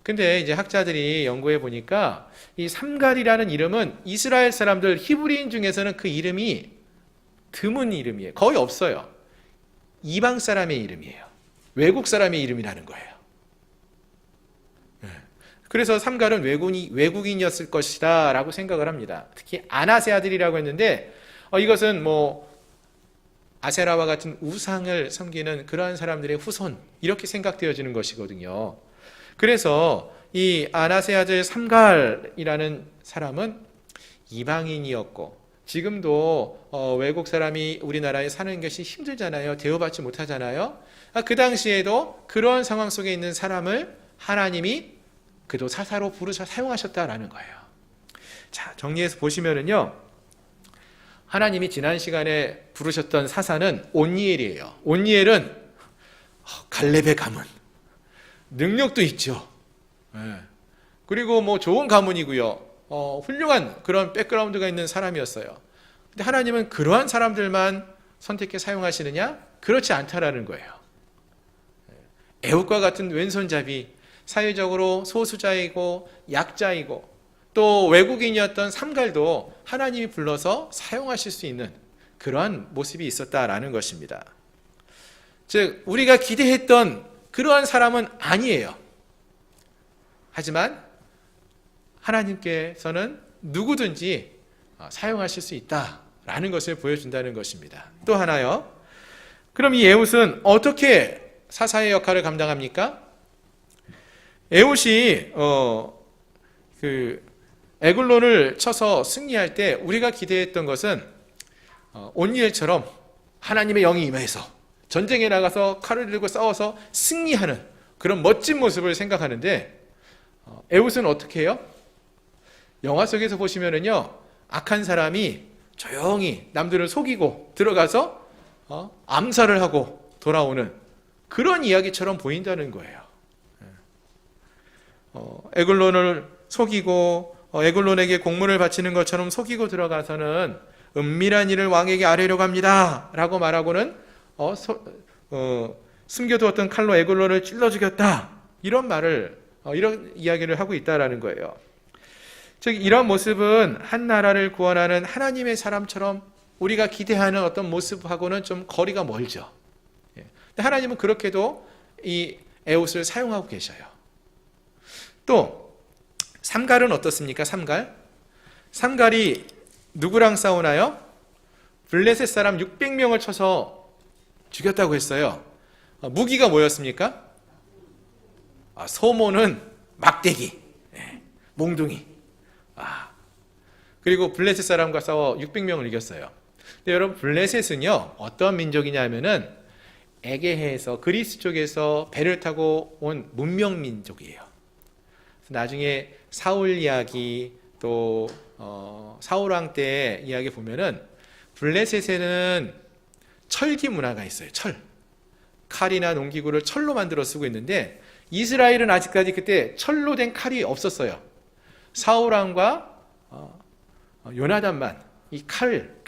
근데 이제 학자들이 연구해 보니까 이 삼갈이라는 이름은 이스라엘 사람들 히브리인 중에서는 그 이름이 드문 이름이에요. 거의 없어요. 이방 사람의 이름이에요. 외국 사람의 이름이라는 거예요. 그래서 삼갈은 외국인이었을 것이다 라고 생각을 합니다. 특히 아낫의 아들이라고 했는데 이것은 뭐 아세라와 같은 우상을 섬기는 그러한 사람들의 후손, 이렇게 생각되어지는 것이거든요. 그래서 이 아낫의 아들 삼갈이라는 사람은 이방인이었고, 지금도 외국 사람이 우리나라에 사는 것이 힘들잖아요. 대우받지 못하잖아요. 그 당시에도 그런 상황 속에 있는 사람을 하나님이 그도 사사로 부르셔 사용하셨다라는 거예요. 자, 정리해서 보시면은요, 하나님이 지난 시간에 부르셨던 사사는 온니엘이에요. 온니엘은 갈렙의 가문, 능력도 있죠. 그리고 뭐 좋은 가문이고요. 훌륭한 그런 백그라운드가 있는 사람이었어요. 근데 하나님은 그러한 사람들만 선택해 사용하시느냐? 그렇지 않다라는 거예요. 에웃과 같은 왼손잡이, 사회적으로 소수자이고 약자이고 또 외국인이었던 삼갈도 하나님이 불러서 사용하실 수 있는 그러한 모습이 있었다라는 것입니다. 즉, 우리가 기대했던 그러한 사람은 아니에요. 하지만 하나님께서는 누구든지 사용하실 수 있다라는 것을 보여준다는 것입니다. 또 하나요. 그럼 이 에웃은 어떻게 사사의 역할을 감당합니까? 에웃이 에글론을 쳐서 승리할 때 우리가 기대했던 것은 온니엘처럼 하나님의 영이 임해서 전쟁에 나가서 칼을 들고 싸워서 승리하는 그런 멋진 모습을 생각하는데, 에웃은 어떻게 해요? 영화 속에서 보시면은요, 악한 사람이 조용히 남들을 속이고 들어가서 암살을 하고 돌아오는 그런 이야기처럼 보인다는 거예요. 에글론을 속이고 에글론에게 공문을 바치는 것처럼 속이고 들어가서는 은밀한 일을 왕에게 아뢰려고 합니다 라고 말하고는 숨겨두었던 칼로 에글론을 찔러 죽였다, 이런 말을 이런 이야기를 하고 있다라는 거예요. 즉, 이런 모습은 한 나라를 구원하는 하나님의 사람처럼 우리가 기대하는 어떤 모습하고는 좀 거리가 멀죠. 근데 하나님은 그렇게도 이 에웃을 사용하고 계셔요. 또 삼갈은 어떻습니까? 삼갈이 누구랑 싸우나요? 블레셋 사람 600명을 쳐서 죽였다고 했어요. 무기가 뭐였습니까? 소모는 막대기, 몽둥이. 그리고 블레셋 사람과 싸워 600명을 이겼어요. 근데 여러분, 블레셋은요, 어떤 민족이냐면은 에게해에서, 그리스 쪽에서 배를 타고 온 문명 민족이에요. 나중에 사울 이야기, 또 사울왕 때 이야기 보면은 블레셋에는 철기 문화가 있어요. 칼이나 농기구를 철로 만들어 쓰고 있는데 이스라엘은 아직까지 그때 철로 된 칼이 없었어요. 사울왕과 요나단만 이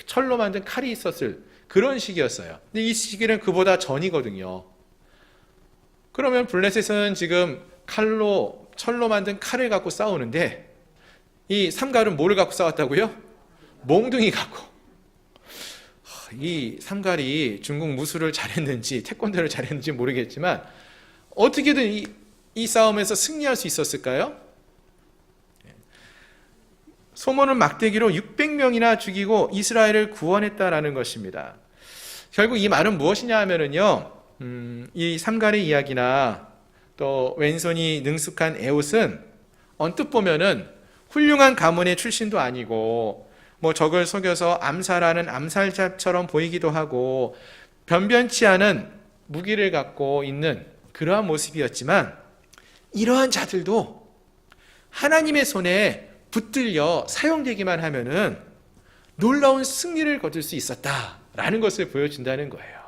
철로 만든 칼이 있었을 그런 시기였어요. 근데 이 시기는 그보다 전이거든요. 그러면 블레셋은 지금 철로 만든 칼을 갖고 싸우는데 이 삼갈은 뭐를 갖고 싸웠다고요? 몽둥이 갖고. 이 삼갈이 중국 무술을 잘했는지 태권도를 잘했는지 모르겠지만 어떻게든 이 싸움에서 승리할 수 있었을까요? 소몬은 막대기로 600명이나 죽이고 이스라엘을 구원했다라는 것입니다. 결국 이 말은 무엇이냐 하면은요, 이 삼갈의 이야기나 또 왼손이 능숙한 에웃은 언뜻 보면은 훌륭한 가문의 출신도 아니고 뭐 적을 속여서 암살하는 암살자처럼 보이기도 하고 변변치 않은 무기를 갖고 있는 그러한 모습이었지만 이러한 자들도 하나님의 손에 붙들려 사용되기만 하면은 놀라운 승리를 거둘 수 있었다라는 것을 보여준다는 거예요.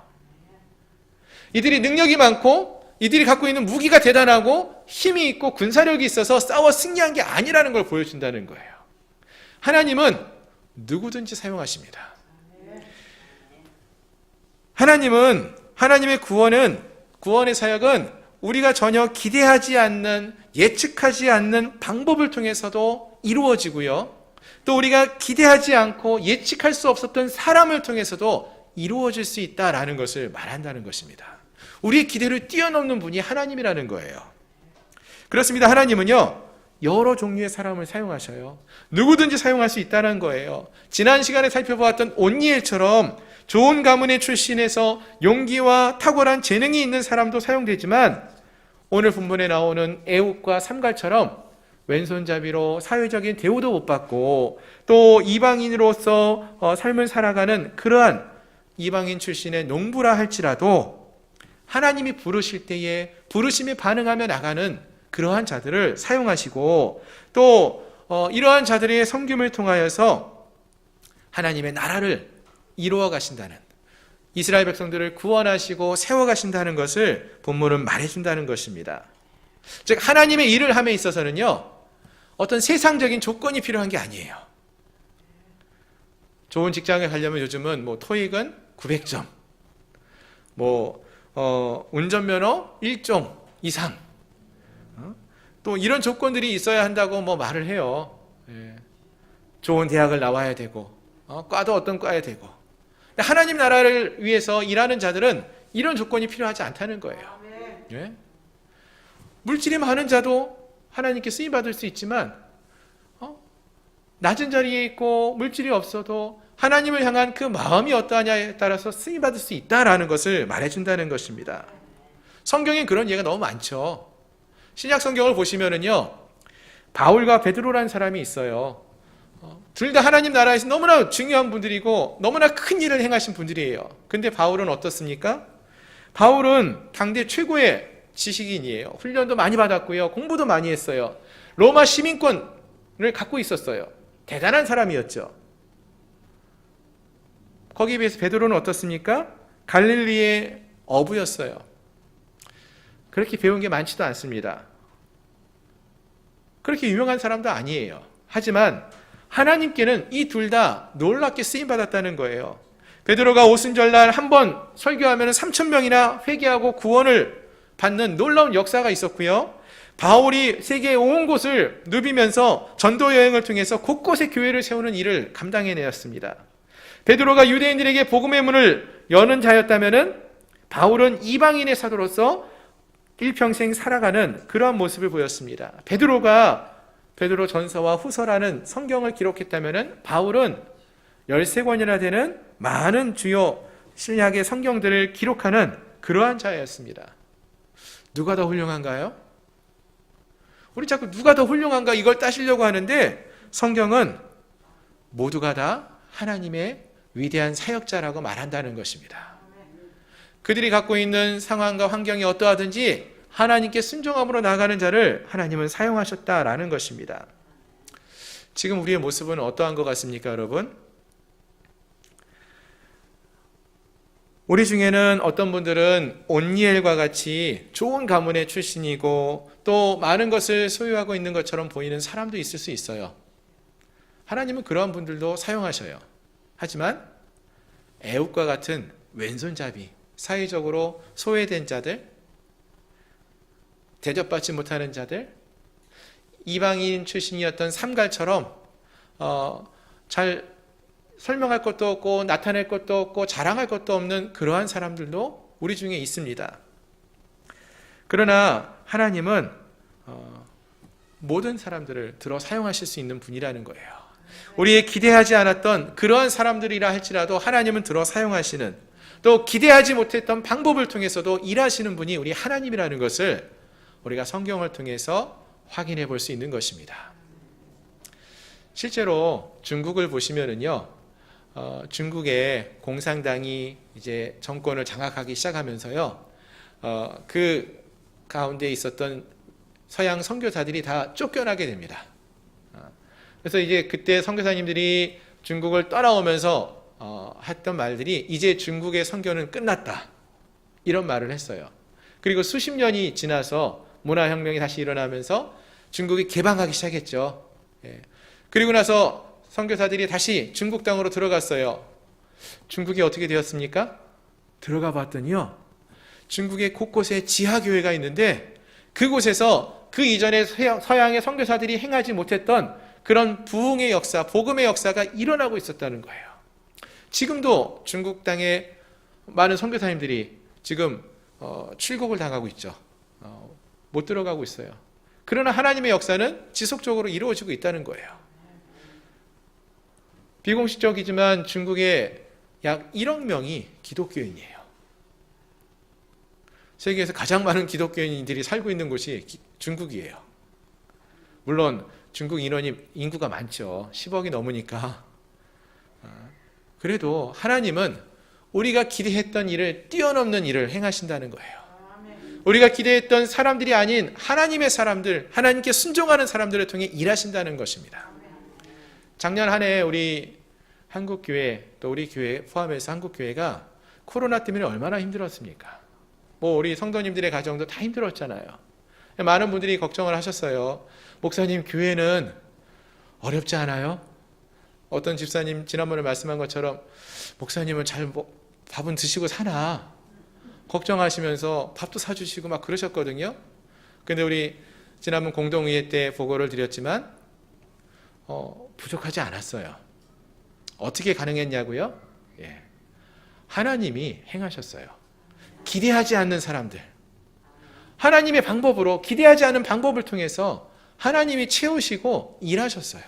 이들이 능력이 많고 이들이 갖고 있는 무기가 대단하고 힘이 있고 군사력이 있어서 싸워 승리한 게 아니라는 걸 보여준다는 거예요. 하나님은 누구든지 사용하십니다. 하나님의 구원의 사역은 우리가 전혀 기대하지 않는, 예측하지 않는 방법을 통해서도 이루어지고요. 또 우리가 기대하지 않고 예측할 수 없었던 사람을 통해서도 이루어질 수 있다라는 것을 말한다는 것입니다. 우리의 기대를 뛰어넘는 분이 하나님이라는 거예요. 그렇습니다. 하나님은요, 여러 종류의 사람을 사용하셔요. 누구든지 사용할 수 있다는 거예요. 지난 시간에 살펴보았던 온니엘처럼 좋은 가문의 출신에서 용기와 탁월한 재능이 있는 사람도 사용되지만 오늘 본문에 나오는 에웃과 삼갈처럼 왼손잡이로 사회적인 대우도 못 받고 또 이방인으로서 삶을 살아가는 그러한 이방인 출신의 농부라 할지라도 하나님이 부르실 때에 부르심에 반응하며 나가는 그러한 자들을 사용하시고 또 이러한 자들의 섬김을 통하여서 하나님의 나라를 이루어 가신다는, 이스라엘 백성들을 구원하시고 세워 가신다는 것을 본문은 말해준다는 것입니다. 즉 하나님의 일을 함에 있어서는요, 어떤 세상적인 조건이 필요한 게 아니에요. 좋은 직장에 가려면 요즘은 토익은 900점, 운전면허 1종 이상, 또 이런 조건들이 있어야 한다고 말을 해요. 좋은 대학을 나와야 되고, 과도 어떤 과야 되고. 하나님 나라를 위해서 일하는 자들은 이런 조건이 필요하지 않다는 거예요. 예? 물질이 많은 자도 하나님께 쓰임 받을 수 있지만, 낮은 자리에 있고 물질이 없어도 하나님을 향한 그 마음이 어떠하냐에 따라서 쓰임 받을 수 있다라는 것을 말해준다는 것입니다. 성경에 그런 예가 너무 많죠. 신약 성경을 보시면은요, 바울과 베드로라는 사람이 있어요. 둘 다 하나님 나라에서 너무나 중요한 분들이고 너무나 큰 일을 행하신 분들이에요. 근데 바울은 어떻습니까? 바울은 당대 최고의 지식인이에요. 훈련도 많이 받았고요. 공부도 많이 했어요. 로마 시민권을 갖고 있었어요. 대단한 사람이었죠. 거기에 비해서 베드로는 어떻습니까? 갈릴리의 어부였어요. 그렇게 배운 게 많지도 않습니다. 그렇게 유명한 사람도 아니에요. 하지만 하나님께는 이 둘 다 놀랍게 쓰임받았다는 거예요. 베드로가 오순절날 한 번 설교하면 3,000명이나 회개하고 구원을 받는 놀라운 역사가 있었고요. 바울이 세계의 온 곳을 누비면서 전도 여행을 통해서 곳곳에 교회를 세우는 일을 감당해내었습니다. 베드로가 유대인들에게 복음의 문을 여는 자였다면 바울은 이방인의 사도로서 일평생 살아가는 그러한 모습을 보였습니다. 베드로 전서와 후서라는 성경을 기록했다면 바울은 13권이나 되는 많은 주요 신약의 성경들을 기록하는 그러한 자였습니다. 누가 더 훌륭한가요? 우리 자꾸 누가 더 훌륭한가 이걸 따시려고 하는데 성경은 모두가 다 하나님의 위대한 사역자라고 말한다는 것입니다. 그들이 갖고 있는 상황과 환경이 어떠하든지 하나님께 순종함으로 나아가는 자를 하나님은 사용하셨다라는 것입니다. 지금 우리의 모습은 어떠한 것 같습니까, 여러분? 우리 중에는 어떤 분들은 온니엘과 같이 좋은 가문의 출신이고 또 많은 것을 소유하고 있는 것처럼 보이는 사람도 있을 수 있어요. 하나님은 그러한 분들도 사용하셔요. 하지만 애굽과 같은 왼손잡이, 사회적으로 소외된 자들, 대접받지 못하는 자들, 이방인 출신이었던 삼갈처럼 잘 설명할 것도 없고 나타낼 것도 없고 자랑할 것도 없는 그러한 사람들도 우리 중에 있습니다. 그러나 하나님은 모든 사람들을 들어 사용하실 수 있는 분이라는 거예요. 우리의 기대하지 않았던 그러한 사람들이라 할지라도 하나님은 들어 사용하시는, 또 기대하지 못했던 방법을 통해서도 일하시는 분이 우리 하나님이라는 것을 우리가 성경을 통해서 확인해 볼 수 있는 것입니다. 실제로 중국을 보시면은요, 중국의 공산당이 이제 정권을 장악하기 시작하면서요, 그 가운데 있었던 서양 선교사들이 다 쫓겨나게 됩니다. 그래서 이제 그때 선교사님들이 중국을 떠나오면서 했던 말들이 이제 중국의 선교는 끝났다, 이런 말을 했어요. 그리고 수십 년이 지나서 문화혁명이 다시 일어나면서 중국이 개방하기 시작했죠. 그리고 나서 선교사들이 다시 중국 땅으로 들어갔어요. 중국이 어떻게 되었습니까? 들어가 봤더니요, 중국의 곳곳에 지하교회가 있는데 그곳에서 그 이전에 서양의 선교사들이 행하지 못했던 그런 부흥의 역사, 복음의 역사가 일어나고 있었다는 거예요. 지금도 중국 땅에 많은 선교사님들이 지금 출국을 당하고 있죠. 못 들어가고 있어요. 그러나 하나님의 역사는 지속적으로 이루어지고 있다는 거예요. 비공식적이지만 중국에 약 1억 명이 기독교인이에요. 세계에서 가장 많은 기독교인들이 살고 있는 곳이 중국이에요. 물론 중국 인구가 많죠. 10억이 넘으니까. 그래도 하나님은 우리가 기대했던 일을 뛰어넘는 일을 행하신다는 거예요. 우리가 기대했던 사람들이 아닌 하나님의 사람들, 하나님께 순종하는 사람들을 통해 일하신다는 것입니다. 작년 한 해 우리 한국교회, 또 우리 교회 포함해서 한국교회가 코로나 때문에 얼마나 힘들었습니까? 우리 성도님들의 가정도 다 힘들었잖아요. 많은 분들이 걱정을 하셨어요. 목사님, 교회는 어렵지 않아요? 어떤 집사님 지난번에 말씀한 것처럼 목사님은 밥은 드시고 사나 걱정하시면서 밥도 사주시고 막 그러셨거든요. 근데 우리 지난번 공동의회 때 보고를 드렸지만 부족하지 않았어요. 어떻게 가능했냐고요? 하나님이 행하셨어요. 기대하지 않는 사람들, 하나님의 방법으로, 기대하지 않은 방법을 통해서 하나님이 채우시고 일하셨어요.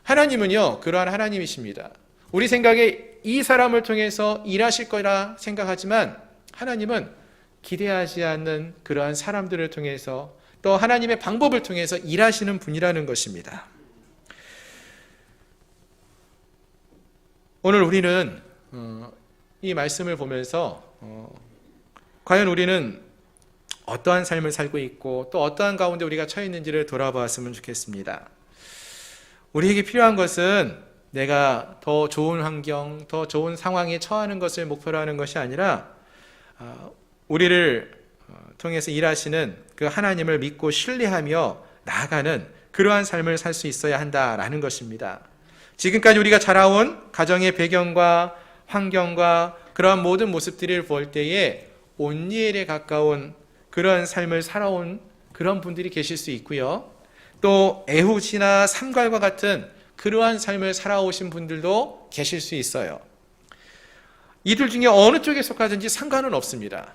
하나님은요, 그러한 하나님이십니다. 우리 생각에 이 사람을 통해서 일하실 거라 생각하지만 하나님은 기대하지 않는 그러한 사람들을 통해서 또 하나님의 방법을 통해서 일하시는 분이라는 것입니다. 오늘 우리는 이 말씀을 보면서 과연 우리는 어떠한 삶을 살고 있고 또 어떠한 가운데 우리가 처해 있는지를 돌아보았으면 좋겠습니다. 우리에게 필요한 것은 내가 더 좋은 환경, 더 좋은 상황에 처하는 것을 목표로 하는 것이 아니라 우리를 통해서 일하시는 그 하나님을 믿고 신뢰하며 나아가는 그러한 삶을 살 수 있어야 한다라는 것입니다. 지금까지 우리가 자라온 가정의 배경과 환경과 그러한 모든 모습들을 볼 때에 온니엘에 가까운 그런 삶을 살아온 그런 분들이 계실 수 있고요. 또 에훗이나 삼갈과 같은 그러한 삶을 살아오신 분들도 계실 수 있어요. 이들 중에 어느 쪽에 속하든지 상관은 없습니다.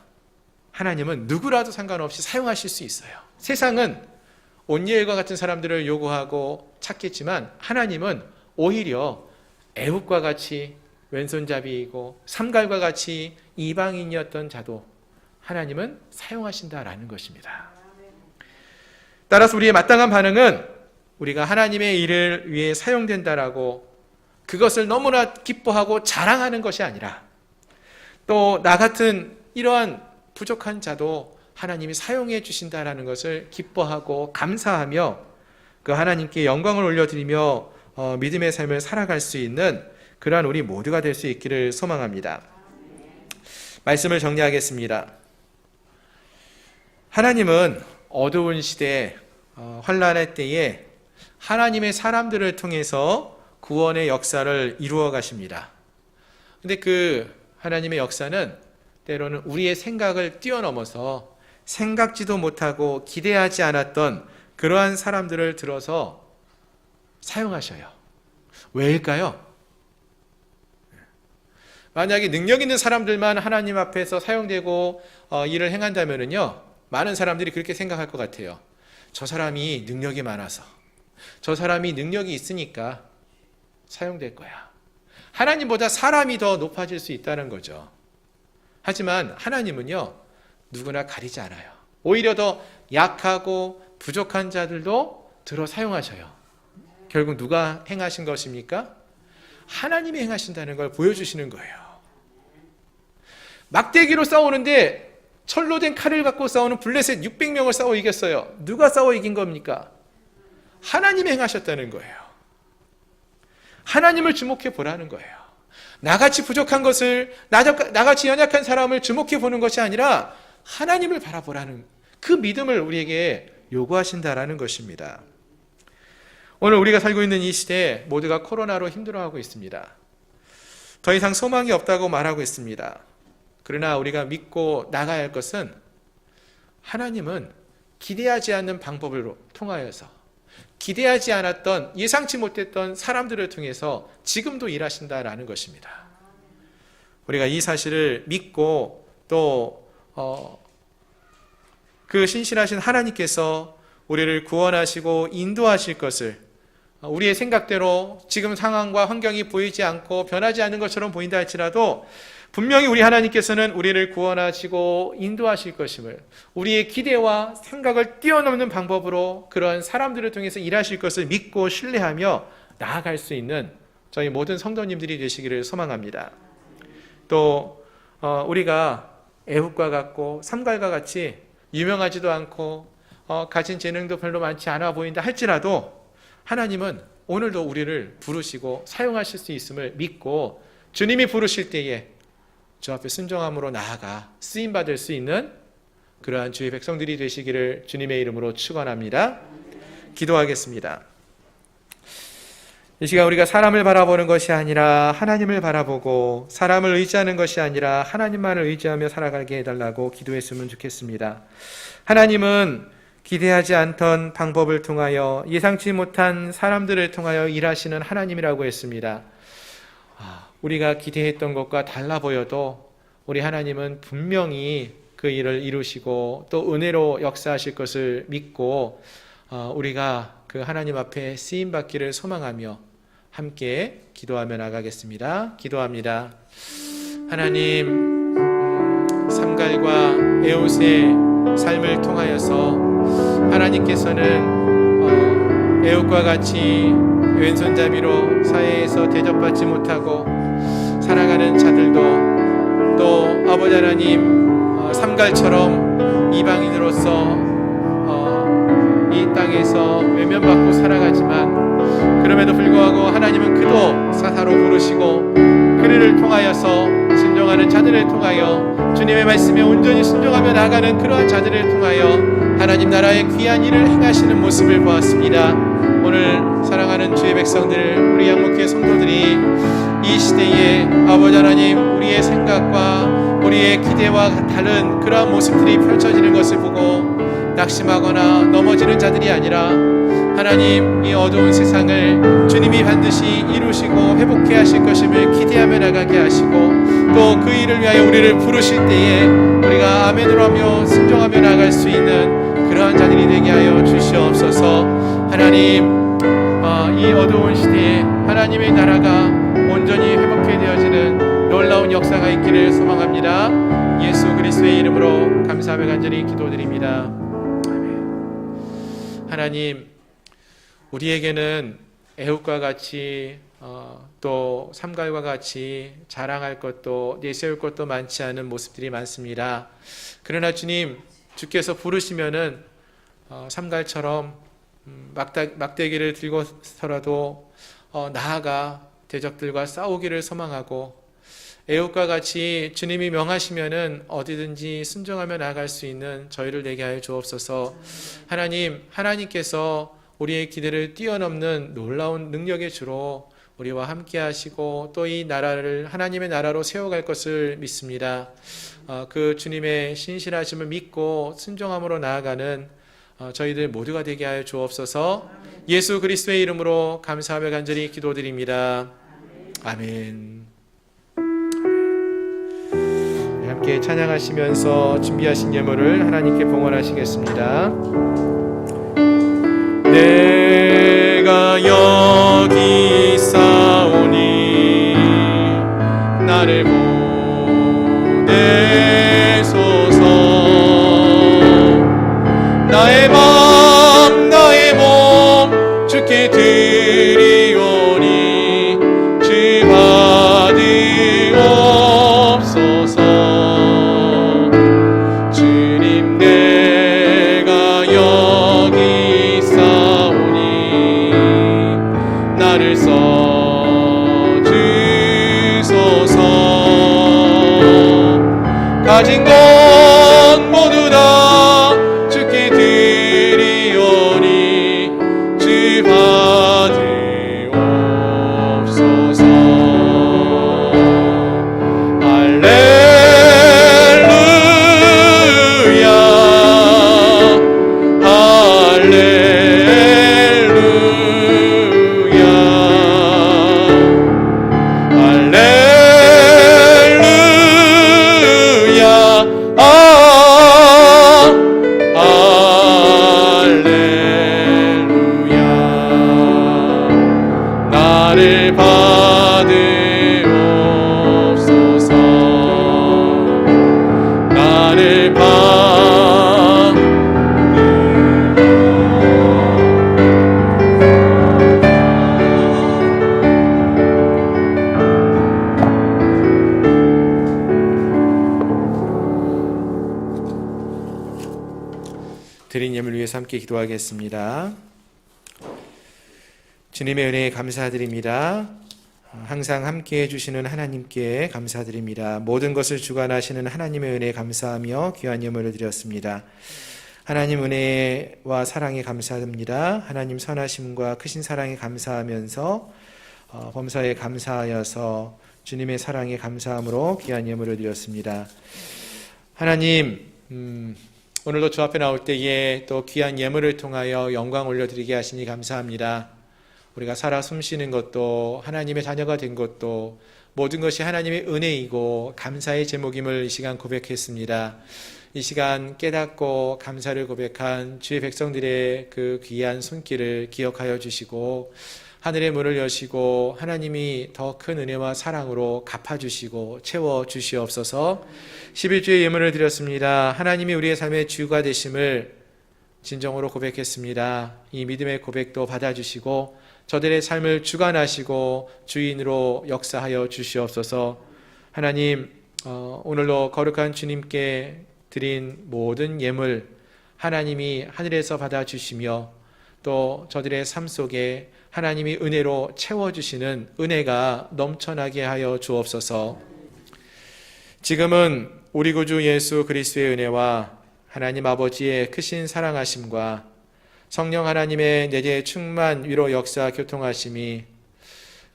하나님은 누구라도 상관없이 사용하실 수 있어요. 세상은 온니엘과 같은 사람들을 요구하고 찾겠지만 하나님은 오히려 에훗과 같이 왼손잡이이고 삼갈과 같이 이방인이었던 자도 하나님은 사용하신다라는 것입니다. 따라서 우리의 마땅한 반응은 우리가 하나님의 일을 위해 사용된다라고 그것을 너무나 기뻐하고 자랑하는 것이 아니라 또 나 같은 이러한 부족한 자도 하나님이 사용해 주신다라는 것을 기뻐하고 감사하며 그 하나님께 영광을 올려드리며 믿음의 삶을 살아갈 수 있는 그러한 우리 모두가 될 수 있기를 소망합니다. 말씀을 정리하겠습니다. 하나님은 어두운 시대, 환난의 때에 하나님의 사람들을 통해서 구원의 역사를 이루어 가십니다. 근데 그 하나님의 역사는 때로는 우리의 생각을 뛰어넘어서 생각지도 못하고 기대하지 않았던 그러한 사람들을 들어서 사용하셔요. 왜일까요? 만약에 능력 있는 사람들만 하나님 앞에서 사용되고 일을 행한다면요, 많은 사람들이 그렇게 생각할 것 같아요. 저 사람이 능력이 많아서, 저 사람이 능력이 있으니까 사용될 거야. 하나님보다 사람이 더 높아질 수 있다는 거죠. 하지만 하나님은요, 누구나 가리지 않아요. 오히려 더 약하고 부족한 자들도 들어 사용하셔요. 결국 누가 행하신 것입니까? 하나님이 행하신다는 걸 보여주시는 거예요. 막대기로 싸우는데 철로 된 칼을 갖고 싸우는 블레셋 600명을 싸워 이겼어요. 누가 싸워 이긴 겁니까? 하나님이 행하셨다는 거예요. 하나님을 주목해 보라는 거예요. 나같이 부족한 것을, 나같이 연약한 사람을 주목해 보는 것이 아니라 하나님을 바라보라는 그 믿음을 우리에게 요구하신다라는 것입니다. 오늘 우리가 살고 있는 이 시대에 모두가 코로나로 힘들어하고 있습니다. 더 이상 소망이 없다고 말하고 있습니다. 그러나 우리가 믿고 나가야 할 것은 하나님은 기대하지 않는 방법을 통하여서 기대하지 않았던, 예상치 못했던 사람들을 통해서 지금도 일하신다라는 것입니다. 우리가 이 사실을 믿고 또 그 신실하신 하나님께서 우리를 구원하시고 인도하실 것을, 우리의 생각대로 지금 상황과 환경이 보이지 않고 변하지 않는 것처럼 보인다 할지라도 분명히 우리 하나님께서는 우리를 구원하시고 인도하실 것임을, 우리의 기대와 생각을 뛰어넘는 방법으로 그러한 사람들을 통해서 일하실 것을 믿고 신뢰하며 나아갈 수 있는 저희 모든 성도님들이 되시기를 소망합니다. 또 우리가 애국과 같고 삼갈과 같이 유명하지도 않고 가진 재능도 별로 많지 않아 보인다 할지라도 하나님은 오늘도 우리를 부르시고 사용하실 수 있음을 믿고 주님이 부르실 때에 주 앞에 순종함으로 나아가 쓰임받을 수 있는 그러한 주의 백성들이 되시기를 주님의 이름으로 축원합니다. 기도하겠습니다. 이 시간 우리가 사람을 바라보는 것이 아니라 하나님을 바라보고, 사람을 의지하는 것이 아니라 하나님만을 의지하며 살아가게 해달라고 기도했으면 좋겠습니다. 하나님은 기대하지 않던 방법을 통하여, 예상치 못한 사람들을 통하여 일하시는 하나님이라고 했습니다. 우리가 기대했던 것과 달라 보여도 우리 하나님은 분명히 그 일을 이루시고 또 은혜로 역사하실 것을 믿고 우리가 그 하나님 앞에 쓰임받기를 소망하며 함께 기도하며 나가겠습니다. 기도합니다. 하나님, 삼갈과 에웃의 삶을 통하여서 하나님께서는 에웃과 같이 왼손잡이로 사회에서 대접받지 못하고 살아가는 자들도, 또 아버지 하나님, 삼갈처럼 이방인으로서 이 땅에서 외면받고 살아가지만 그럼에도 불구하고 하나님은 그도 사사로 부르시고 그를 통하여서 순종하는 자들을 통하여 주님의 말씀에 온전히 순종하며 나아가는 그러한 자들을 통하여 하나님 나라의 귀한 일을 행하시는 모습을 보았습니다. 오늘 사랑하는 주의 백성들, 우리 양목회 성도들이 이 시대에 아버지 하나님, 우리의 생각과 우리의 기대와 다른 그러한 모습들이 펼쳐지는 것을 보고 낙심하거나 넘어지는 자들이 아니라 하나님, 이 어두운 세상을 주님이 반드시 이루시고 회복해 하실 것임을 기대하며 나가게 하시고 또 그 일을 위하여 우리를 부르실 때에 우리가 아멘으로 하며 순종하며 나갈 수 있는 그러한 자들이 되게 하여 주시옵소서. 하나님, 이 어두운 시대에 하나님의 나라가 온전히 회복해 되어지는 놀라운 역사가 있기를 소망합니다. 예수 그리스도의 이름으로 감사하며 간절히 기도드립니다. 아멘. 하나님, 우리에게는 애국과 같이 또 삼갈과 같이 자랑할 것도 내세울 것도 많지 않은 모습들이 많습니다. 그러나 주님, 주께서 부르시면은 삼갈처럼 막대기를 들고서라도 나아가 대적들과 싸우기를 소망하고 애굽과 같이 주님이 명하시면은 어디든지 순종하며 나아갈 수 있는 저희를 되게 하여 주옵소서. 하나님, 하나님께서 우리의 기대를 뛰어넘는 놀라운 능력의 주로 우리와 함께 하시고 또 이 나라를 하나님의 나라로 세워갈 것을 믿습니다. 그 주님의 신실하심을 믿고 순종함으로 나아가는 저희들 모두가 되게 하여 주옵소서. 예수 그리스도의 이름으로 감사하며 간절히 기도드립니다. 아멘. 함께 찬양하시면서 준비하신 예물을 하나님께 봉헌하시겠습니다. 내가 여기 있사오니 나를 보내소서. 나의 맘 나의 몸 주께 드리오니 주 받으옵소서. 주님 내가 여기 있사오니 나를 써주소서. 가진 것 모두 다 주께 드리오니 주 받으옵소서. 할렐루야 할렐루야 할렐루야 할렐루야. 나를 받으옵소서. 나를 드린 예물 위해서 함께 기도하겠습니다. 주님의 은혜에 감사드립니다. 항상 함께 해주시는 하나님께 감사드립니다. 모든 것을 주관하시는 하나님의 은혜에 감사하며 귀한 예물을 드렸습니다. 하나님 은혜와 사랑에 감사합니다. 하나님 선하심과 크신 사랑에 감사하면서 범사에 감사하여서 주님의 사랑에 감사함으로 귀한 예물을 드렸습니다. 하나님, 오늘도 주 앞에 나올 때에 또 귀한 예물을 통하여 영광 올려드리게 하시니 감사합니다. 우리가 살아 숨쉬는 것도 하나님의 자녀가 된 것도 모든 것이 하나님의 은혜이고 감사의 제목임을 이 시간 고백했습니다. 이 시간 깨닫고 감사를 고백한 주의 백성들의 그 귀한 손길을 기억하여 주시고 하늘의 문을 여시고 하나님이 더 큰 은혜와 사랑으로 갚아주시고 채워주시옵소서. 11주의 예물을 드렸습니다. 하나님이 우리의 삶의 주가 되심을 진정으로 고백했습니다. 이 믿음의 고백도 받아주시고 저들의 삶을 주관하시고 주인으로 역사하여 주시옵소서. 하나님, 오늘도 거룩한 주님께 드린 모든 예물 하나님이 하늘에서 받아주시며 또 저들의 삶 속에 하나님이 은혜로 채워주시는 은혜가 넘쳐나게 하여 주옵소서. 지금은 우리 구주 예수 그리스도의 은혜와 하나님 아버지의 크신 사랑하심과 성령 하나님의 내재 충만 위로 역사 교통하심이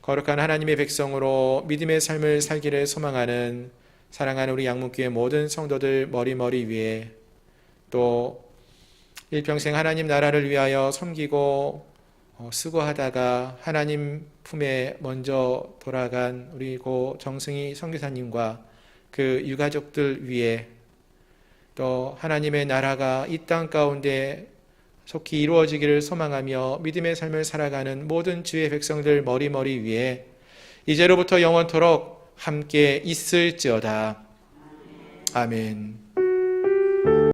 거룩한 하나님의 백성으로 믿음의 삶을 살기를 소망하는 사랑하는 우리 양문교회 모든 성도들 머리 위에 또 일평생 하나님 나라를 위하여 섬기고 수고하다가 하나님 품에 먼저 돌아간 우리 고 정승희 선교사님과 그 유가족들 위에 또 하나님의 나라가 이 땅 가운데 속히 이루어지기를 소망하며 믿음의 삶을 살아가는 모든 주의 백성들 머리 위에 이제로부터 영원토록 함께 있을지어다. 아멘.